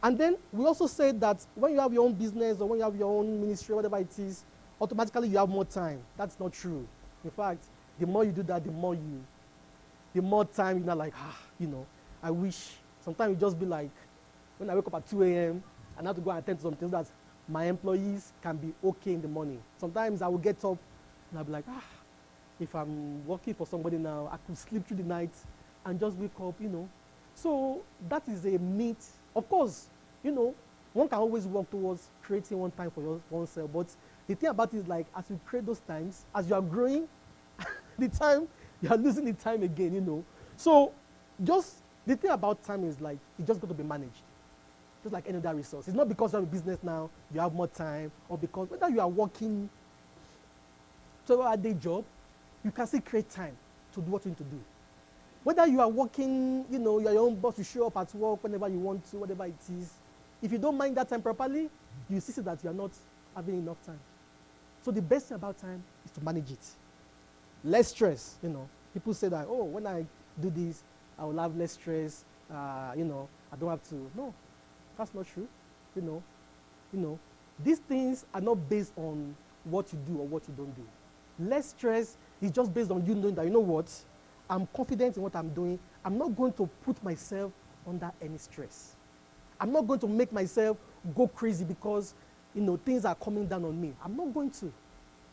And then we also said that when you have your own business or when you have your own ministry, whatever it is, automatically you have more time. That's not true. In fact, the more you do that, the more time you're not like, you know, I wish. Sometimes you just be like, when I wake up at 2 a.m. and I have to go and attend to some things that my employees can be okay in the morning. Sometimes I will get up and I'll be like, if I'm working for somebody now, I could sleep through the night and just wake up, you know. So that is a myth. Of course, you know, one can always work towards creating one time for oneself, but the thing about it is like, as you create those times, as you are growing, you are losing the time again, you know. So just, the thing about time is like, it's just got to be managed. Just like any other resource. It's not because you have a business now, you have more time, or because whether you are working 12-hour-a-day job, you can still create time to do what you need to do. Whether you are working, you know, you are your own boss, you show up at work whenever you want to, whatever it is. If you don't mind that time properly, you see that you are not having enough time. So the best thing about time is to manage it. Less stress, you know. People say that, oh, when I do this, I will have less stress, you know, I don't have to. No, that's not true, you know. These things are not based on what you do or what you don't do. Less stress is just based on you knowing that, you know what, I'm confident in what I'm doing. I'm not going to put myself under any stress. I'm not going to make myself go crazy because, you know, things are coming down on me. I'm not going to,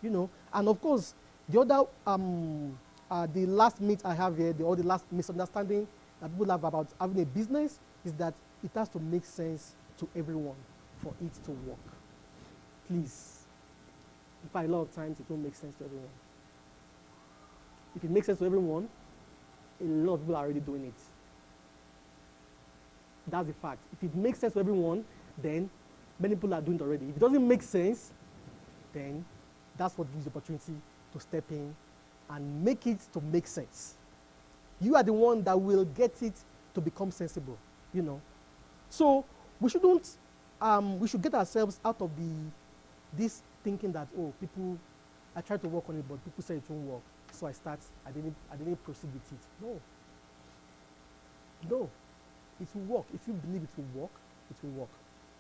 you know. And of course, the other, the last myth I have here, the last misunderstanding that people have about having a business is that it has to make sense to everyone for it to work. Please. In fact, a lot of times it won't make sense to everyone. If it makes sense to everyone, a lot of people are already doing it. That's the fact. If it makes sense to everyone, then many people are doing it already. If it doesn't make sense, then that's what gives the opportunity to step in and make it to make sense. You are the one that will get it to become sensible, you know. So we shouldn't, we should get ourselves out of this thinking that, oh, I tried to work on it, but people say it won't work. So I didn't proceed with it. No, it will work. If you believe it will work, it will work.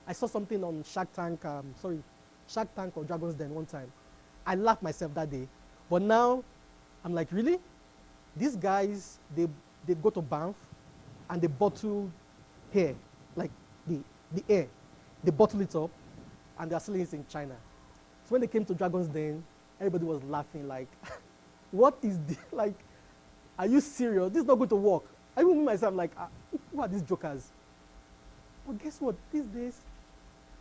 I saw something on Shark Tank or Dragon's Den one time. I laughed myself that day. But now, I'm like, really? These guys, they go to Banff and they bottle hair, like the air. They bottle it up and they're selling it in China. So when they came to Dragon's Den, everybody was laughing like, what is this? Like, are you serious? This is not going to work. I even myself like, who are these jokers? But guess what? These days,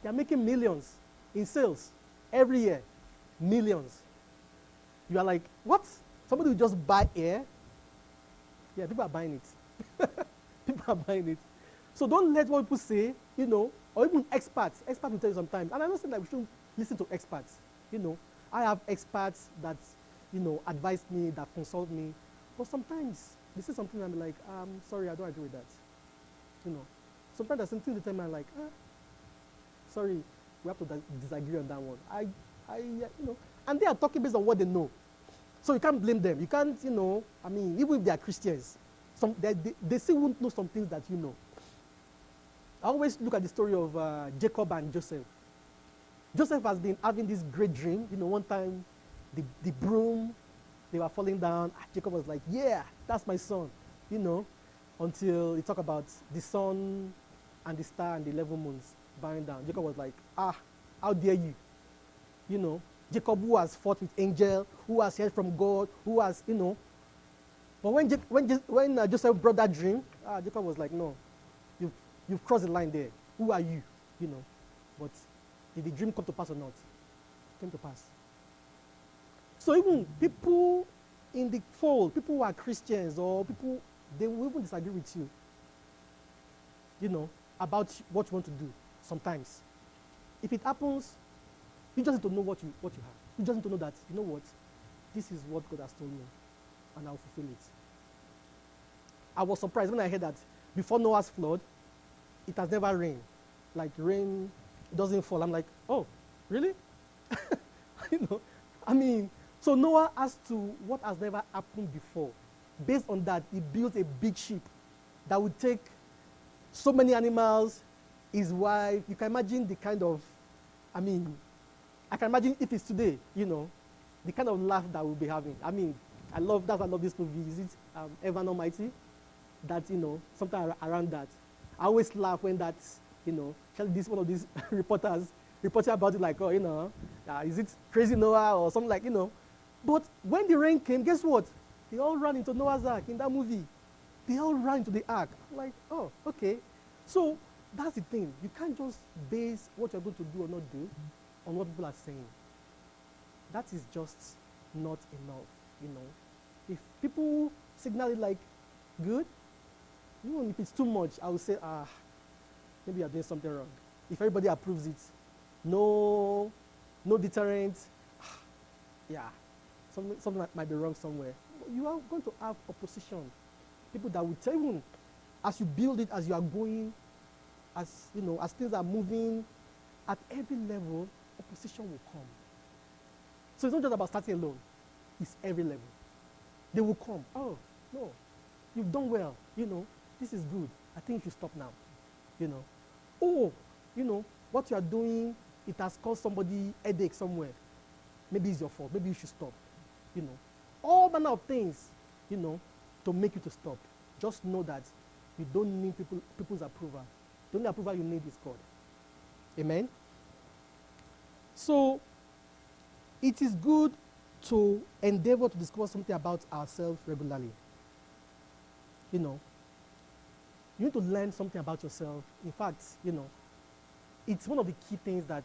they're making millions in sales every year. Millions. You are like, what? Somebody will just buy air? Yeah, people are buying it. People are buying it. So don't let what people say, you know, or even experts. Experts will tell you sometimes. And I don't say that we shouldn't listen to experts. You know, I have experts that, you know, advise me, that consult me. But sometimes they say something and I'm like, sorry, I don't agree with that. You know, sometimes there's something they tell me I'm like, sorry, we have to disagree on that one. You know, and they are talking based on what they know. So you can't blame them. You can't, you know, I mean, even if they are Christians, they still won't know some things that you know. I always look at the story of Jacob and Joseph. Joseph has been having this great dream. You know, one time, the broom, they were falling down. Jacob was like, yeah, that's my son, you know, until he talked about the sun and the star and the 11 moons bowing down. Jacob was like, how dare you? You know, Jacob, who has fought with angel, who has heard from God, who has, you know. But when Joseph brought that dream, Jacob was like, no, you've crossed the line there. Who are you? You know. But did the dream come to pass or not? It came to pass. So even people in the fold, people who are Christians or people, they will even disagree with you, you know, about what you want to do sometimes. If it happens, you just need to know what you have. You just need to know that, you know what, this is what God has told me, and I'll fulfill it. I was surprised when I heard that before Noah's flood, it has never rained. Like rain doesn't fall. I'm like, oh, really? you know, I mean, so Noah asked to what has never happened before. Based on that, he built a big ship that would take so many animals, his wife. You can imagine the kind of, I mean, I can imagine if it's today, you know, the kind of laugh that we'll be having. I mean, that's why I love this movie. Is it Evan Almighty? That, you know, something around that. I always laugh when that's, you know, one of these reporters reporting about it like, oh, you know, is it Crazy Noah or something like, you know. But when the rain came, guess what? They all ran into Noah's Ark in that movie. They all ran into the ark. I'm like, oh, okay. So that's the thing. You can't just base what you're going to do or not do on what people are saying. That is just not enough, you know. If people signal it like good, even if it's too much, I would say, maybe you're doing something wrong. If everybody approves it, no deterrent, yeah, something might be wrong somewhere. You are going to have opposition. People that will tell you, as you build it, as you are going, as you know, as things are moving, at every level, opposition will come. So it's not just about starting alone, it's every level. They will come. Oh, no, you've done well, you know, this is good. I think you should stop now, you know. Oh, you know, what you are doing, it has caused somebody headache somewhere. Maybe it's your fault, maybe you should stop, you know. All manner of things, you know, to make you to stop. Just know that you don't need people's approval. The only approval you need is God. Amen? So, it is good to endeavor to discover something about ourselves regularly. You know, you need to learn something about yourself. In fact, you know, it's one of the key things that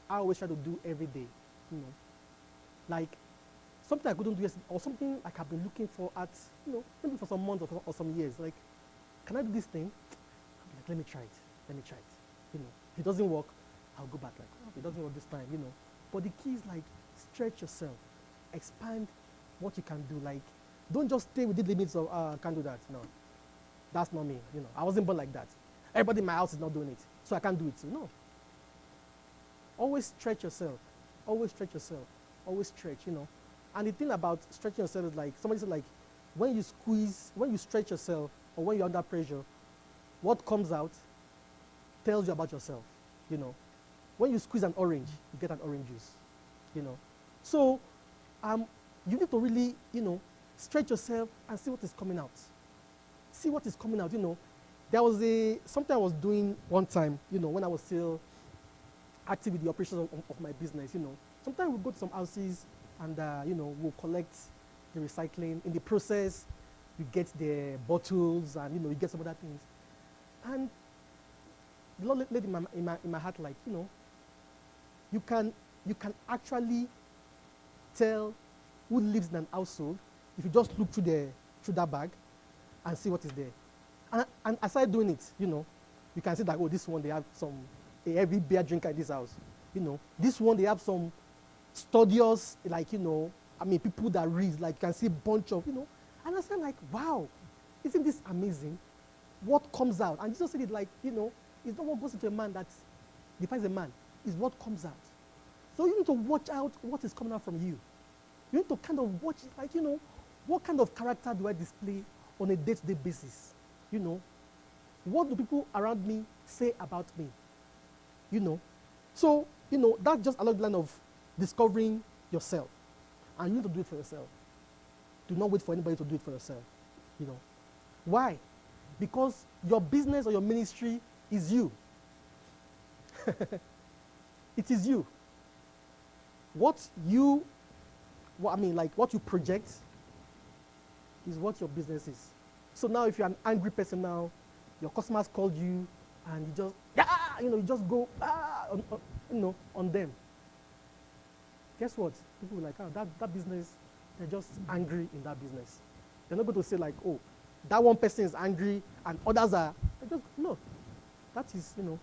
I always try to do every day. You know, like something I couldn't do yesterday, or something like I've been looking for at, you know, maybe for some months or some years. Like, can I do this thing? I'm like, let me try it. Let me try it. You know, if it doesn't work, I'll go back. Like, oh, if it doesn't work this time, you know. But the key is like, stretch yourself, expand what you can do. Like, don't just stay within the limits of, I can't do that. No, that's not me. You know, I wasn't born like that. Everybody in my house is not doing it, so I can't do it too. No. Always stretch yourself. Always stretch yourself. Always stretch. You know. And the thing about stretching yourself is like, somebody said like, when you stretch yourself, or when you're under pressure, what comes out tells you about yourself, you know. When you squeeze an orange, you get an orange juice, you know. So, you need to really, you know, stretch yourself and see what is coming out. See what is coming out, you know. There was something I was doing one time, you know, when I was still active with the operations of my business, you know. Sometimes we'll go to some houses and, you know, we'll collect the recycling. In the process, you get the bottles and, you know, you get some other things. And the Lord laid in my heart, like, you know, you can actually tell who lives in an household if you just look through that bag and see what is there. And aside doing it, you know, you can see that, oh, this one, they have a heavy beer drinker in this house. You know, this one, they have some studious, like, you know, I mean, people that read, like, you can see a bunch of, you know, and I said, like, wow, isn't this amazing? What comes out? And Jesus said it like, you know, it's not what goes into a man that defines a man, it's what comes out. So you need to watch out what is coming out from you. You need to kind of watch it, like, you know, what kind of character do I display on a day-to-day basis? You know, what do people around me say about me? You know, so, you know, that's just along the line of discovering yourself. And you need to do it for yourself. Do not wait for anybody to do it for yourself. You know, why? Because your business or your ministry is you. It is you. What you project is what your business is. So now if you're an angry person now, your customers called you and you just, you just go, on them. Guess what? People are like, oh, that business, they're just angry in that business. They're not going to say like, oh, that one person is angry and others are, no. That is, you know.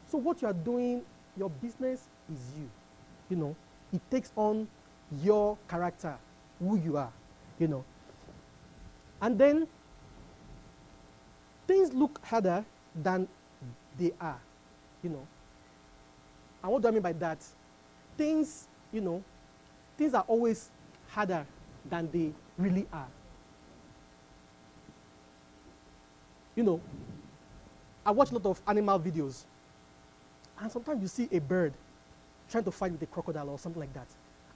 So what you are doing, your business is you. You know, it takes on your character, who you are, you know. And then things look harder than they are, you know. And what do I mean by that? Things, you know, things are always harder than they really are. You know, I watch a lot of animal videos, and sometimes you see a bird trying to fight with a crocodile or something like that.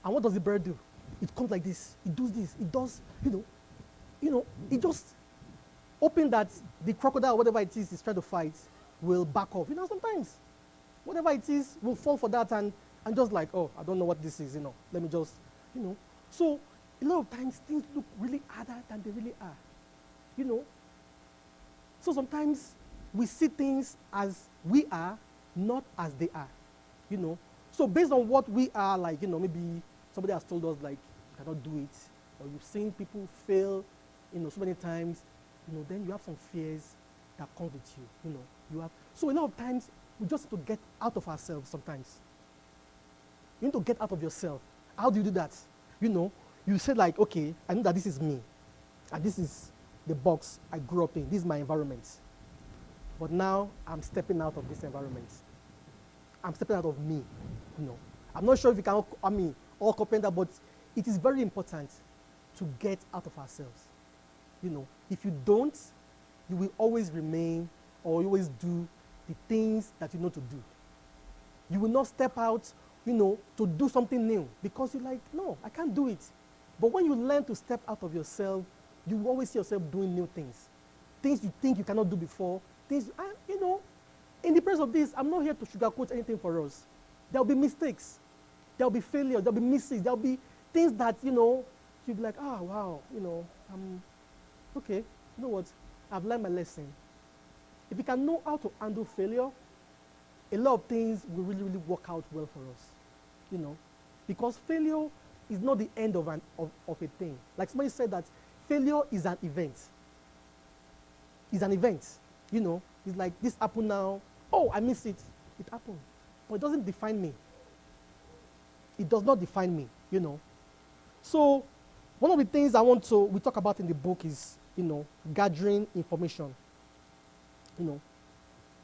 And what does the bird do? It comes like this, it does this, it does, it just hoping that the crocodile, whatever it is trying to fight, will back off. Sometimes whatever it is will fall for that and just like, oh, I don't know what this is, let me just, So a lot of times things look really harder than they really are, So sometimes we see things as we are, not as they are, So based on what we are, like, maybe somebody has told us, like, you cannot do it, or you've seen people fail, so many times, then you have some fears that come with you, So a lot of times, we just have to get out of ourselves sometimes. You need to get out of yourself. How do you do that? You say like, okay, I know that this is me, and this is the box I grew up in. This is my environment. But now, I'm stepping out of this environment. I'm stepping out of me, I'm not sure if you can, all comprehend that, but it is very important to get out of ourselves. If you don't, you will always remain or you always do the things that you know to do. You will not step out, to do something new because you're like, no, I can't do it. But when you learn to step out of yourself, you will always see yourself doing new things. Things you think you cannot do before, things, in the presence of this, I'm not here to sugarcoat anything for us. There'll be mistakes. There'll be failure. There'll be misses. There'll be things that, you'll be like, oh, wow, okay, you know what? I've learned my lesson. If you can know how to handle failure, a lot of things will really, really work out well for us, because failure is not the end of a thing. Like somebody said that failure is an event. It's an event, It's like, this happened now. Oh, I missed it. It happened. But it doesn't define me. It does not define me, So one of the things we talk about in the book is, gathering information.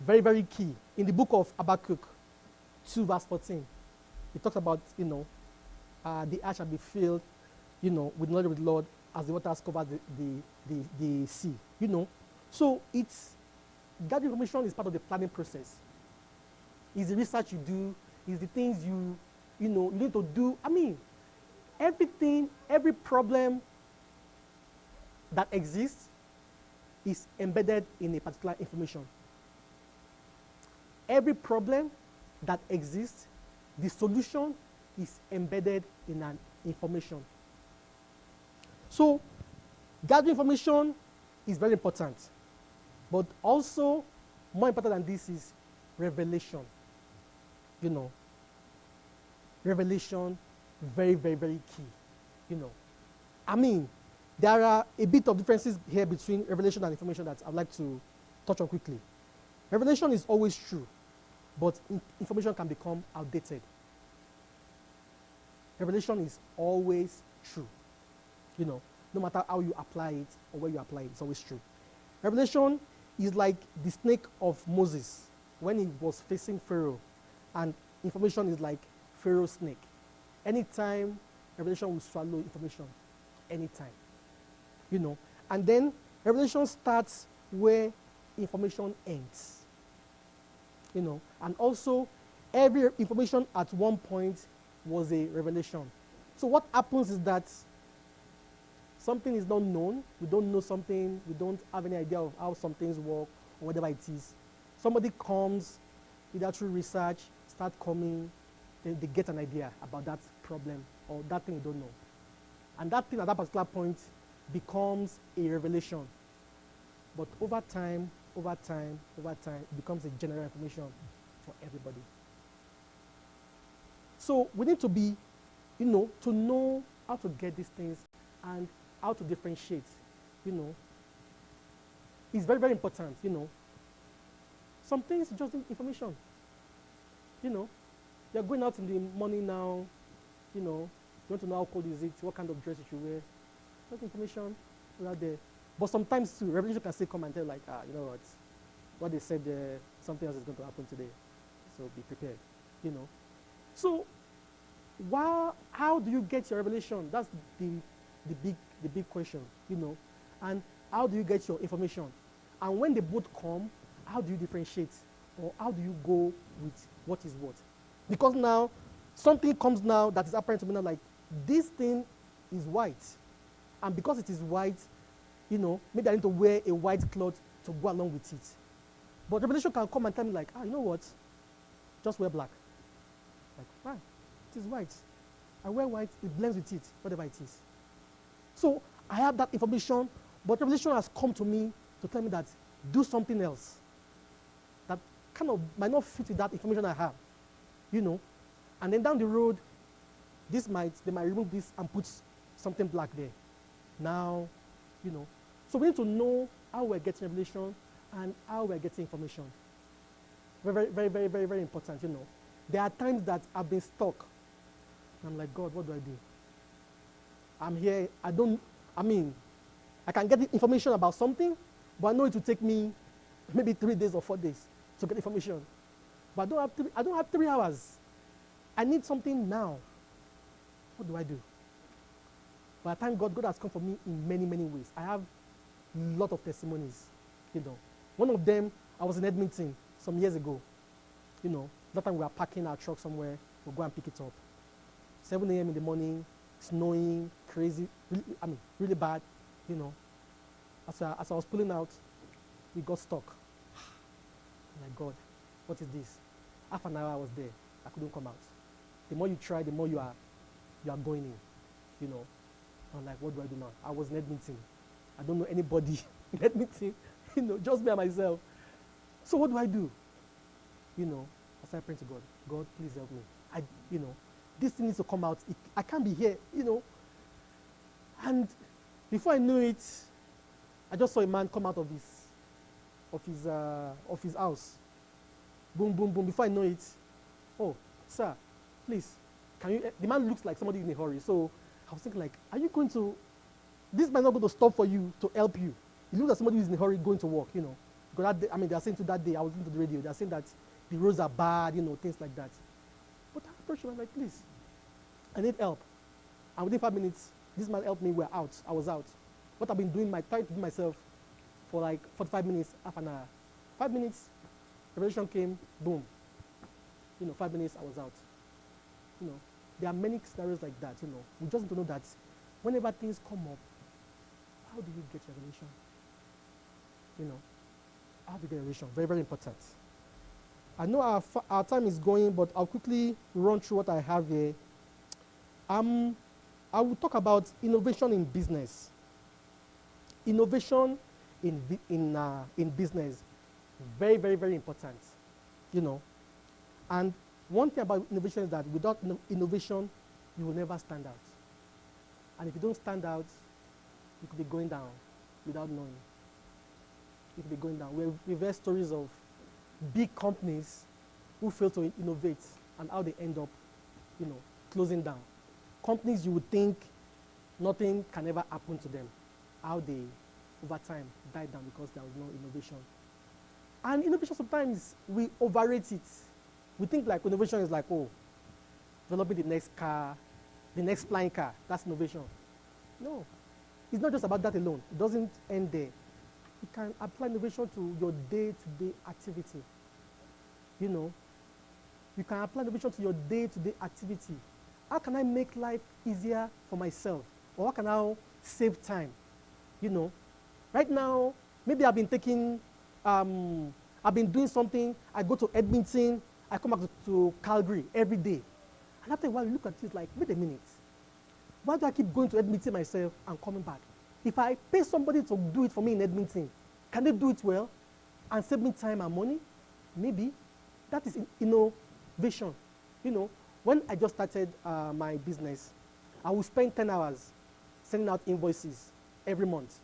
Very, very key. In the book of Habakkuk 2 verse 14, it talks about, the earth shall be filled, with knowledge of the Lord as the waters cover the sea, So gathering information is part of the planning process. It's the research you do, it's the things you need to do. Everything, every problem that exists is embedded in a particular information. Every problem that exists, the solution is embedded in an information. So, gathering information is very important. But also, more important than this is revelation. Revelation, very, very, very key. There are a bit of differences here between revelation and information that I'd like to touch on quickly. Revelation is always true, but information can become outdated. Revelation is always true. No matter how you apply it or where you apply it, it's always true. Revelation is like the snake of Moses when he was facing Pharaoh, and information is like Pharaoh's snake. Anytime, revelation will swallow information. Anytime. And then revelation starts where information ends. And also, every information at one point was a revelation. So what happens is that something is not known, we don't know something, we don't have any idea of how some things work, or whatever it is. Somebody comes, either through research, start coming, then they get an idea about that problem, or that thing you don't know. And that thing at that particular point becomes a revelation. But over time, it becomes a general information for everybody. So we need to be, to know how to get these things and how to differentiate, It's very, very important, Some things just need information. You're going out in the morning now, you want to know how cold is it, what kind of dress you should wear. Just information out there. But sometimes too, revelation can still come and tell like, you know what they said something else is going to happen today. So be prepared, So how do you get your revelation? That's the big question, And how do you get your information? And when they both come, how do you differentiate? Or how do you go with what is what? Because now, something comes now that is apparent to me now, like, this thing is white. And because it is white, maybe I need to wear a white cloth to go along with it. But revelation can come and tell me, like, you know what? Just wear black. Like, fine, it is white. I wear white, it blends with it, whatever it is. So I have that information, but revelation has come to me to tell me that do something else that kind of might not fit with that information I have, And then down the road, they might remove this and put something black there. Now, So we need to know how we're getting revelation and how we're getting information. Very, very, very, very, very important, There are times that I've been stuck. I'm like, God, what do I do? I'm here, I can get the information about something, but I know it will take me maybe 3 days or 4 days to get information. But I don't have 3 hours. I need something now. What do I do? But I thank God, God has come for me in many, many ways. I have a lot of testimonies, One of them, I was in Edmonton some years ago. That time we were parking our truck somewhere, we'll go and pick it up. 7 a.m. in the morning, snowing, crazy, really bad, As I was pulling out, we got stuck. My God, what is this? Half an hour I was there, I couldn't come out. The more you try, the more you are going in, I'm like, what do I do now? I was in Edmonton. I don't know anybody in Edmonton, just me and myself. So what do I do? As I pray to God, God, please help me. This thing needs to come out. I can't be here, And before I knew it, I just saw a man come out of his house. Boom, boom, boom. Before I know it, oh, sir, please, can you? The man looks like somebody in a hurry. So I was thinking, like, are you going to? This man not going to stop for you to help you. He looks like somebody who's in a hurry going to work. Because that day, they are saying to that day, I was listening to the radio. They are saying that the roads are bad, things like that. But I approached him. I'm like, please, I need help. And within 5 minutes, this man helped me. We're out. I was out. What I've been doing, trying to do myself for like 45 minutes, half an hour. 5 minutes, revelation came, boom. 5 minutes, I was out. There are many scenarios like that, We just need to know that whenever things come up, how do you get revelation? How do you get revelation? Very, very important. I know our time is going, but I'll quickly run through what I have here. I will talk about innovation in business. Innovation in business, very, very, very important, And one thing about innovation is that without innovation, you will never stand out. And if you don't stand out, you could be going down without knowing. You could be going down. We've heard stories of big companies who fail to innovate and how they end up, closing down. Companies you would think nothing can ever happen to them, how they, over time, died down because there was no innovation. And innovation, sometimes we overrate it. We think like innovation is like, developing the next car, the next flying car, that's innovation. No, it's not just about that alone. It doesn't end there. You can apply innovation to your day-to-day activity. You can apply innovation to your day-to-day activity. How can I make life easier for myself? Or how can I save time? Right now, maybe I've been doing something. I go to Edmonton, I come back to Calgary every day. And after a while, you look at it like, wait a minute. Why do I keep going to Edmonton myself and coming back? If I pay somebody to do it for me in Edmonton, can they do it well and save me time and money? Maybe. That is innovation. When I just started my business, I would spend 10 hours sending out invoices every month.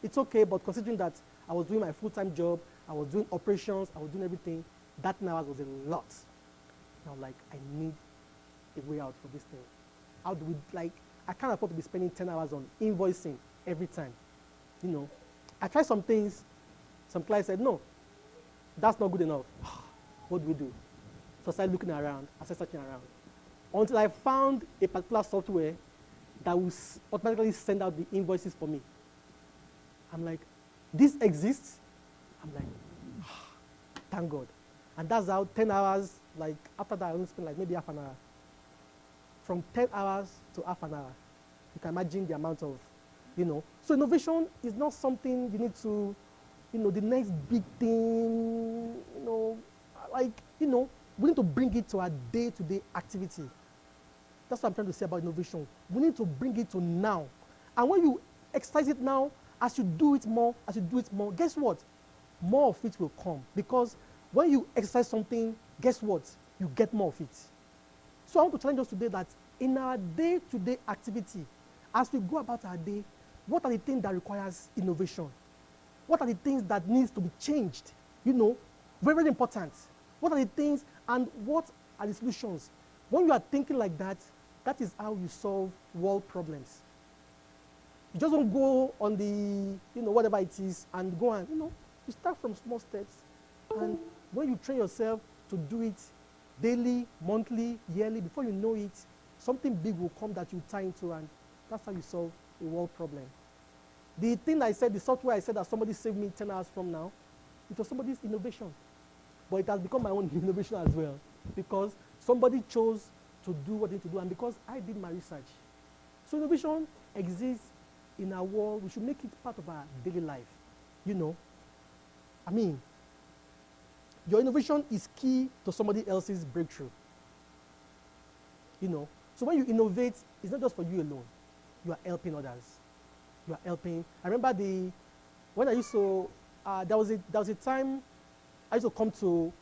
It's okay, but considering that I was doing my full-time job, I was doing operations, I was doing everything, that 10 hours was a lot. And I was like, I need a way out for this thing. How do we, I can't afford to be spending 10 hours on invoicing every time. I tried some things, some clients said, no, that's not good enough. What do we do? So I started looking around, I started searching around. until I found a particular software that will automatically send out the invoices for me. I'm like, this exists? I'm like, thank God. And that's how 10 hours, like after that I only spent like maybe half an hour. From 10 hours to half an hour. You can imagine the amount of, So innovation is not something you need to, the next big thing, we need to bring it to our day-to-day activity. That's what I'm trying to say about innovation. We need to bring it to now. And when you exercise it now, as you do it more, guess what? More of it will come. Because when you exercise something, guess what? You get more of it. So I want to challenge us today that in our day-to-day activity, as we go about our day, what are the things that requires innovation? What are the things that needs to be changed? Very, very important. What are the things and what are the solutions? When you are thinking like that, that is how you solve world problems. You just don't go on the, whatever it is and go and, you start from small steps. And when you train yourself to do it daily, monthly, yearly, before you know it, something big will come that you tie into, and that's how you solve a world problem. The thing I said, the software I said that somebody saved me 10 hours from now, it was somebody's innovation. But it has become my own innovation as well, because somebody chose to do what they need to do, and because I did my research. So innovation exists in our world. We should make it part of our daily life. Your innovation is key to somebody else's breakthrough. So when you innovate, it's not just for you alone. You are helping others. You are helping. I remember when I used to, there was a time I used to come to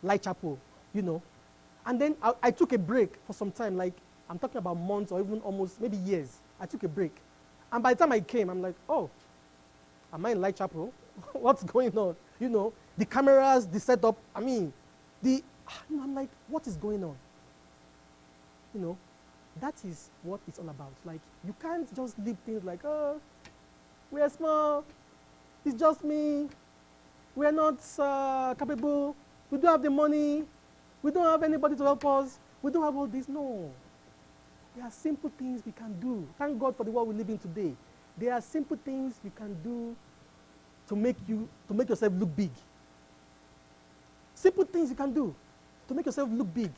Light Chapel, and then I took a break for some time, like I'm talking about months or even almost maybe years. I took a break. And by the time I came, I'm like, oh, am I in Light Chapel? What's going on? The cameras, the setup, I'm like, what is going on? That is what it's all about. Like, you can't just leave things like, oh, we are small, it's just me, we are not capable, we don't have the money, we don't have anybody to help us, we don't have all this. No. There are simple things we can do. Thank God for the world we live in today. There are simple things you can do to make yourself look big. Simple things you can do to make yourself look big.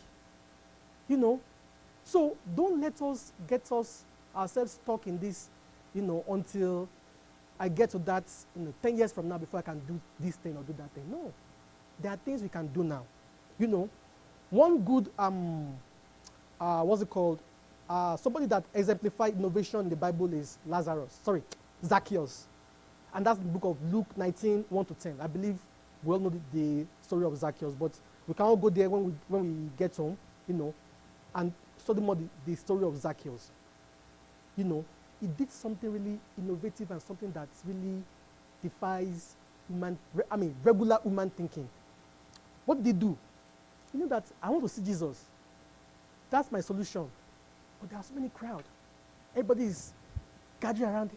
So don't let us get ourselves stuck in this, until I get to that, 10 years from now before I can do this thing or do that thing. No. There are things we can do now. One good, what's it called? Somebody that exemplified innovation in the Bible is Zacchaeus. And that's the book of Luke 19, 1-10. I believe we all know the story of Zacchaeus, but we can all go there when we get home, and study more the story of Zacchaeus. He did something really innovative and something that really defies regular human thinking. What did he do? That I want to see Jesus. That's my solution. But there are so many crowd. Everybody is gathering around,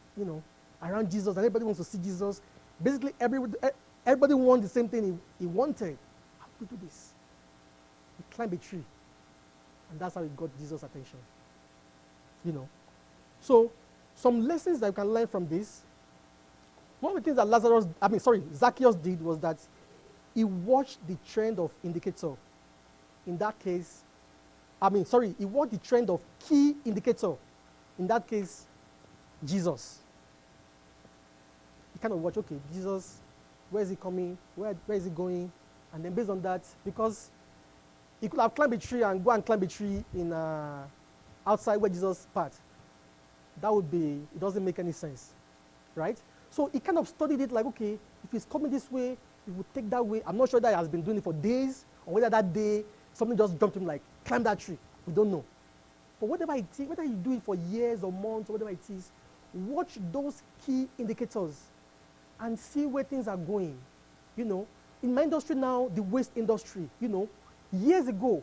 around Jesus, and everybody wants to see Jesus. Basically, everybody wants the same thing he wanted. How do we do this? He climbed a tree. And that's how he got Jesus' attention. So, some lessons that you can learn from this. One of the things that Zacchaeus did was that he watched the trend of indicator. In that case, he watched the trend of key indicator. In that case, Jesus. He kind of watched, okay, Jesus, where is he coming? Where is he going? And then based on that, because he could have climbed a tree and go and climb a tree in outside where Jesus passed. It doesn't make any sense, right? So he kind of studied it like, okay, if he's coming this way, he would take that way. I'm not sure that he has been doing it for days, or whether that day something just jumped him like, climb that tree. We don't know. But whatever it is, whether you do it for years or months or whatever it is, watch those key indicators and see where things are going. In my industry now, the waste industry, years ago,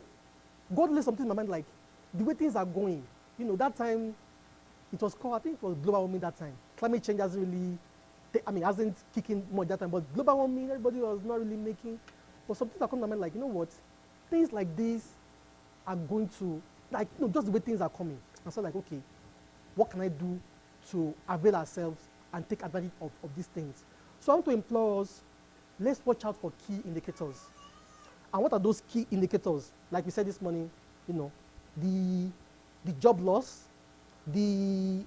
God laid something in my mind like, the way things are going, that time, it was called, I think it was global warming that time. Climate change hasn't really, hasn't kicked in much that time, but global warming, everybody was not really making. But some things are coming to my mind like, what? Things like this are going to like, just the way things are coming. And so like, okay, what can I do to avail ourselves and take advantage of these things? So I want to implore us, let's watch out for key indicators. And what are those key indicators? Like we said this morning, the job loss, the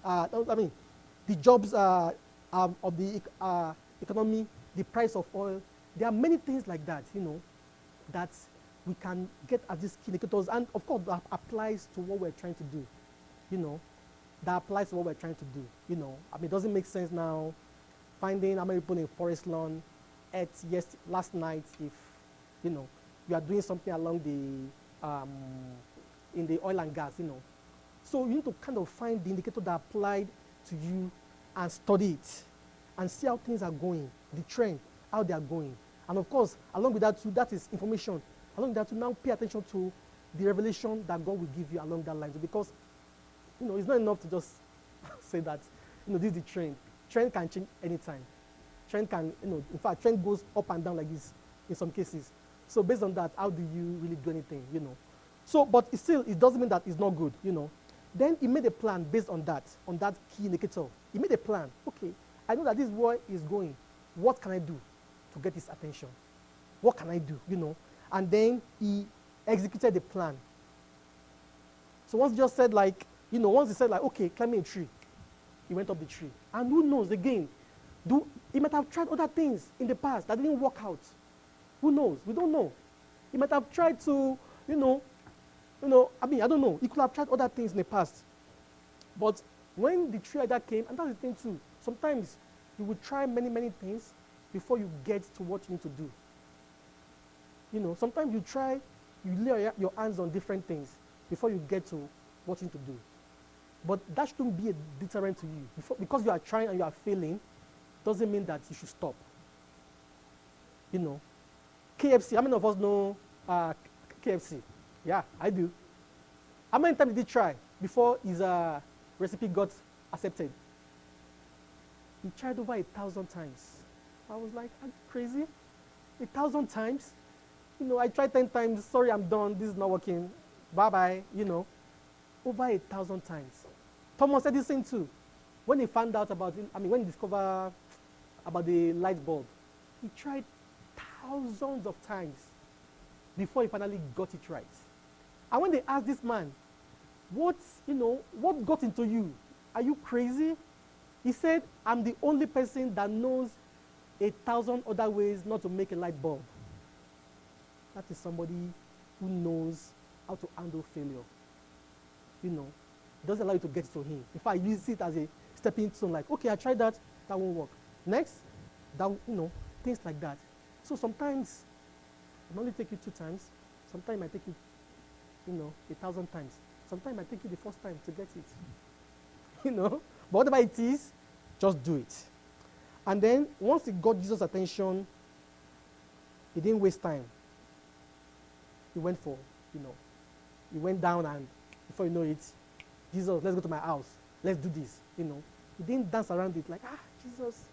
jobs of the economy, the price of oil. There are many things like that, that we can get as these key indicators. And of course, that applies to what we're trying to do, that applies to what we're trying to do, it doesn't make sense now finding how many people in Forest Lawn at last night if, you are doing something along the, in the oil and gas, So you need to kind of find the indicator that applied to you and study it and see how things are going, the trend, how they are going. And of course, along with that too, that is information. Along with that too, now pay attention to the revelation that God will give you along that line. Because, it's not enough to just say that, this is the trend. Trend can change anytime. Trend can, in fact, trend goes up and down like this in some cases. So based on that, how do you really do anything, So, but it doesn't mean that it's not good, Then he made a plan based on that key indicator. He made a plan. Okay, I know that this boy is going. What can I do to get his attention? What can I do, And then he executed the plan. So once he just said like, once he said like, okay, climb a tree, he went up the tree. And who knows, again, he might have tried other things in the past that didn't work out. Who knows? We don't know. He might have tried to, I don't know. He could have tried other things in the past. But when the tree idea came, and that's the thing too, sometimes you will try many, many things before you get to what you need to do. Sometimes you lay your hands on different things before you get to what you need to do. But that shouldn't be a deterrent to you. Because you are trying and you are failing, doesn't mean that you should stop. KFC, how many of us know KFC? Yeah, I do. How many times did he try before his recipe got accepted? He tried over 1,000 times. I was like, are you crazy? 1,000 times? I tried 10 times, sorry, I'm done, this is not working, bye-bye, Over 1,000 times. Thomas said this thing too. When he found out about it, when he discovered about the light bulb, he tried thousands of times before he finally got it right. And when they asked this man, what got into you? Are you crazy? He said, I'm the only person that knows 1,000 other ways not to make a light bulb. That is somebody who knows how to handle failure. It doesn't allow you to get to him. In fact, you use it as a stepping stone, like, okay, I tried that won't work. Next, things like that. So sometimes it might only take you 2 times. Sometimes it might take you, 1,000 times. Sometimes it might take you the first time to get it. But whatever it is, just do it. And then once he got Jesus' attention, he didn't waste time. He went for, he went down and before you know it, Jesus, let's go to my house. Let's do this, He didn't dance around it like, Jesus,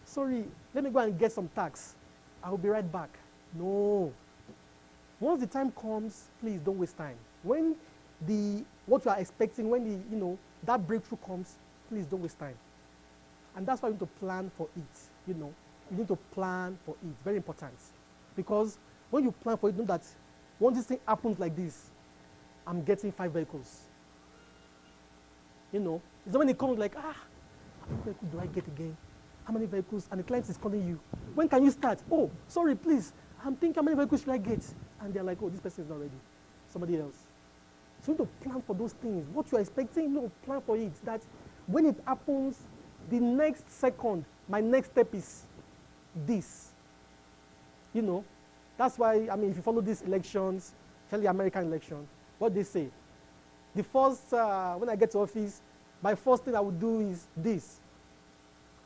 sorry, let me go and get some tax. I will be right back. No. Once the time comes, please don't waste time. When what you are expecting, when that breakthrough comes, please don't waste time. And that's why you need to plan for it, You need to plan for it. Very important. Because when you plan for it, know that once this thing happens like this, I'm getting 5 vehicles. It's not when it comes like, how many vehicles do I get again? How many vehicles? And the client is calling you. When can you start? Oh, sorry, please. I'm thinking how many vehicles should I get? And they're like, oh, this person is not ready. Somebody else. So you need to plan for those things. What you're expecting, plan for it. That when it happens, the next second, my next step is this. That's why, if you follow these elections, especially the American election, what they say. The first, when I get to office, my first thing I would do is this.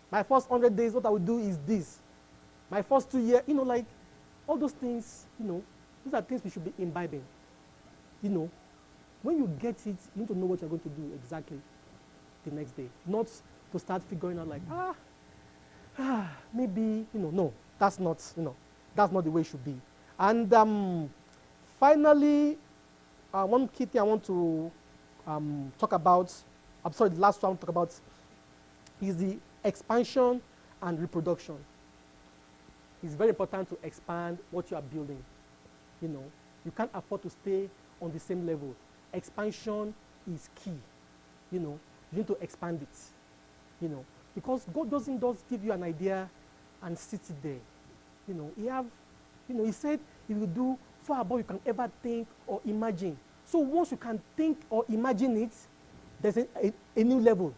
My first 100 days, what I would do is this. My first 2 years, like all those things, these are things we should be imbibing. When you get it, you need to know what you're going to do exactly the next day. Not to start figuring out like, maybe, no, that's not, that's not the way it should be. And finally, one key thing I want to talk about, I'm sorry, the last one I want to talk about is the expansion and reproduction. It's very important to expand what you are building. You know, you can't afford to stay on the same level. Expansion is key. You know, you need to expand it. You know, because God doesn't just give you an idea and sit it there. You know, he said he will do far above you can ever think or imagine. So once you can think or imagine it, there's a new level.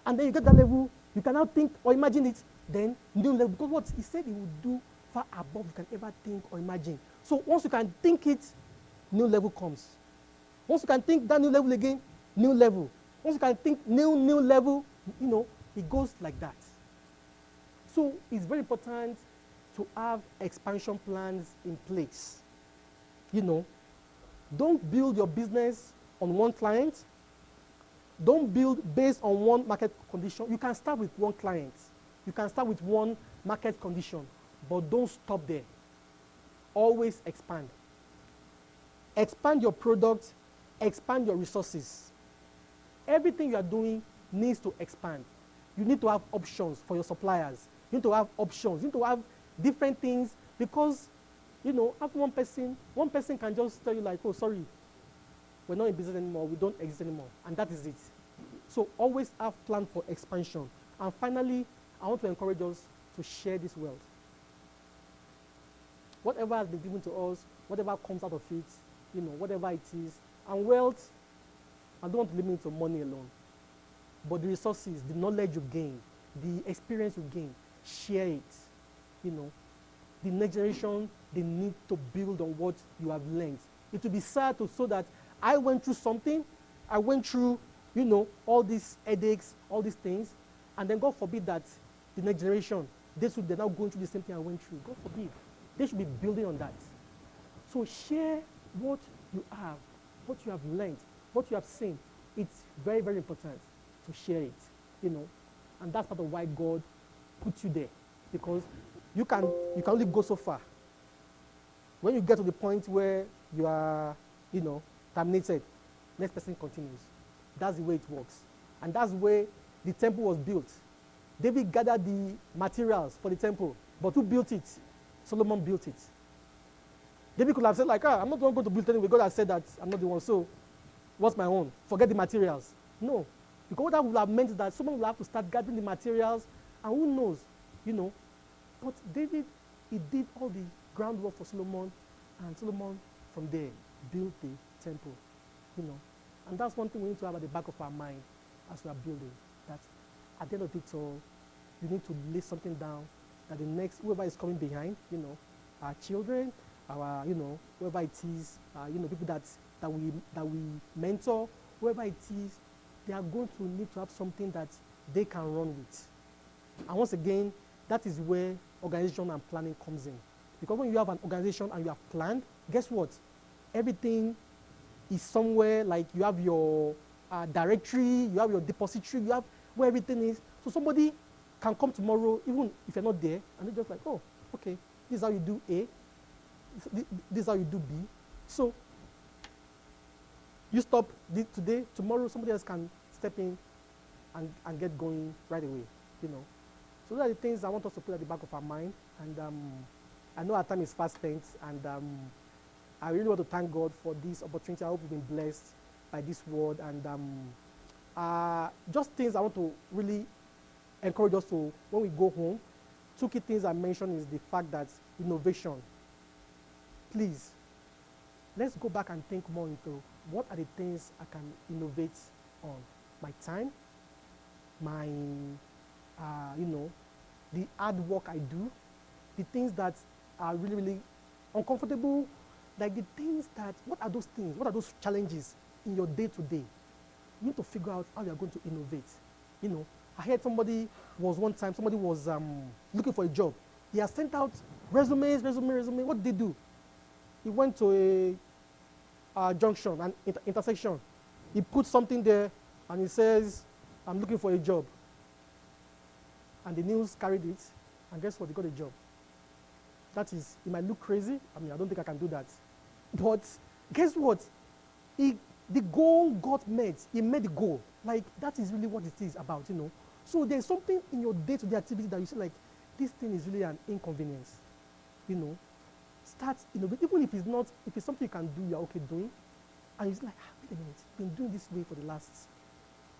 And then you get that level, you can now think or imagine it, then new level. Because what he said he would do far above you can ever think or imagine. So once you can think it, new level comes. Once you can think that new level again, new level. Once you can think new level, you know, it goes like that. So it's very important to have expansion plans in place. You know, don't build your business on one client. Don't build based on one market condition. You can start with one client. You can start with one market condition, but don't stop there. Always expand. Expand your product, expand your resources. Everything you are doing needs to expand. You need to have options for your suppliers. You need to have options. You need to have different things because, you know, have one person can just tell you like, oh, sorry, we're not in business anymore, we don't exist anymore, and that is it. So always have plan for expansion. And finally, I want to encourage us to share this wealth. Whatever has been given to us, whatever comes out of it, you know, whatever it is, and wealth, I don't want to limit it to money alone, but the resources, the knowledge you gain, the experience you gain, share it. You know, the next generation, they need to build on what you have learned. It will be sad to so that I went through something, I went through, you know, all these headaches, all these things, and then God forbid that the next generation, they're now going through the same thing I went through. God forbid. They should be building on that. So share what you have, what you have learned, what you have seen. It's very, very important to share it, you know, and that's part of why God put you there, because you can only go so far. When you get to the point where you are, you know, terminated, next person continues. That's the way it works. And that's where the temple was built. David gathered the materials for the temple, but who built it? Solomon built it. David could have said like, I'm not the one going to build it anyway. God has said that I'm not the one, so what's my own? Forget the materials. No, because what that would have meant is that someone will have to start gathering the materials, and who knows, you know. But David, he did all the groundwork for Solomon, and Solomon from there built the temple, you know. And that's one thing we need to have at the back of our mind as we are building, that at the end of it all, you need to lay something down that the next, whoever is coming behind, you know, our children, our, you know, whoever it is, you know, people that we mentor, whoever it is, they are going to need to have something that they can run with. And once again, that is where organization and planning comes in. Because when you have an organization and you have planned, guess what? Everything is somewhere, like you have your directory, you have your depository, you have where everything is. So somebody can come tomorrow, even if you're not there, and they're just like, oh, okay, this is how you do A, this is how you do B. So you stop today, tomorrow somebody else can step in and get going right away, you know. So those are the things I want us to put at the back of our mind. And I know our time is fast spent, and I really want to thank God for this opportunity. I hope you've been blessed by this word. And just things I want to really encourage us to, when we go home, 2 key things I mentioned is the fact that innovation. Please, let's go back and think more into what are the things I can innovate on. My time, my, you know, the hard work I do, the things that are really, really uncomfortable, like the things that, what are those things? What are those challenges in your day-to-day? You need to figure out how you're going to innovate. You know, I heard somebody was looking for a job. He has sent out resumes. What did they do? He went to a junction, an intersection. He put something there, and he says, I'm looking for a job. And the news carried it, and guess what? He got a job. That is, it might look crazy. I mean, I don't think I can do that. But guess what? the goal got met. He met the goal. Like, that is really what it is about, you know. So there's something in your day-to-day activity that you say, like, this thing is really an inconvenience, you know. Start, you know, even if it's something you can do, you're okay doing, and you're like, wait a minute, I've been doing this way for the last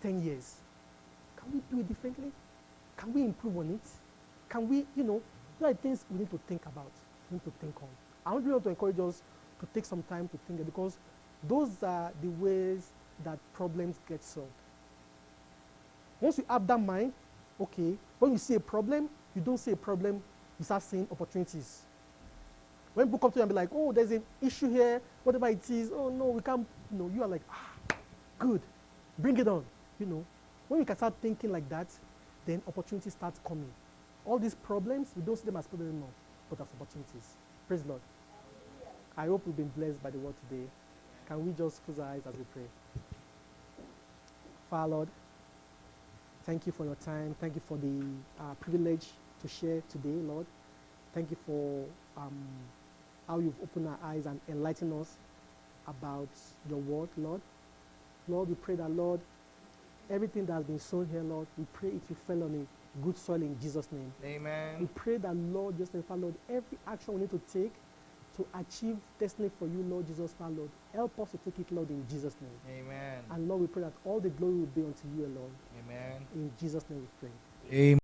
10 years. Can we do it differently? Can we improve on it? Can we, you know, there are things we need to think about, we need to think on. I really want to encourage us to take some time to think, because those are the ways that problems get solved. Once you have that mind, okay, when you see a problem, you don't see a problem, you start seeing opportunities. When people come to you and be like, oh, there's an issue here, whatever it is, oh no, we can't, you know, you are like, good, bring it on, you know. When you can start thinking like that, then opportunities start coming. All these problems, we don't see them as problems anymore, but as opportunities. Praise the Lord. I hope we've been blessed by the word today. Can we just close our eyes as we pray? Father, Lord, thank you for your time. Thank you for the privilege to share today, Lord. Thank you for how you've opened our eyes and enlightened us about your word, Lord. Lord, we pray that, Lord, everything that has been sown here, Lord, we pray it will fall on a good soil in Jesus' name. Amen. We pray that, Lord, just like, Lord, every action we need to take to achieve destiny for you, Lord Jesus, Lord, help us to take it, Lord, in Jesus' name. Amen. And Lord, we pray that all the glory will be unto you alone. Amen. In Jesus' name we pray. Amen.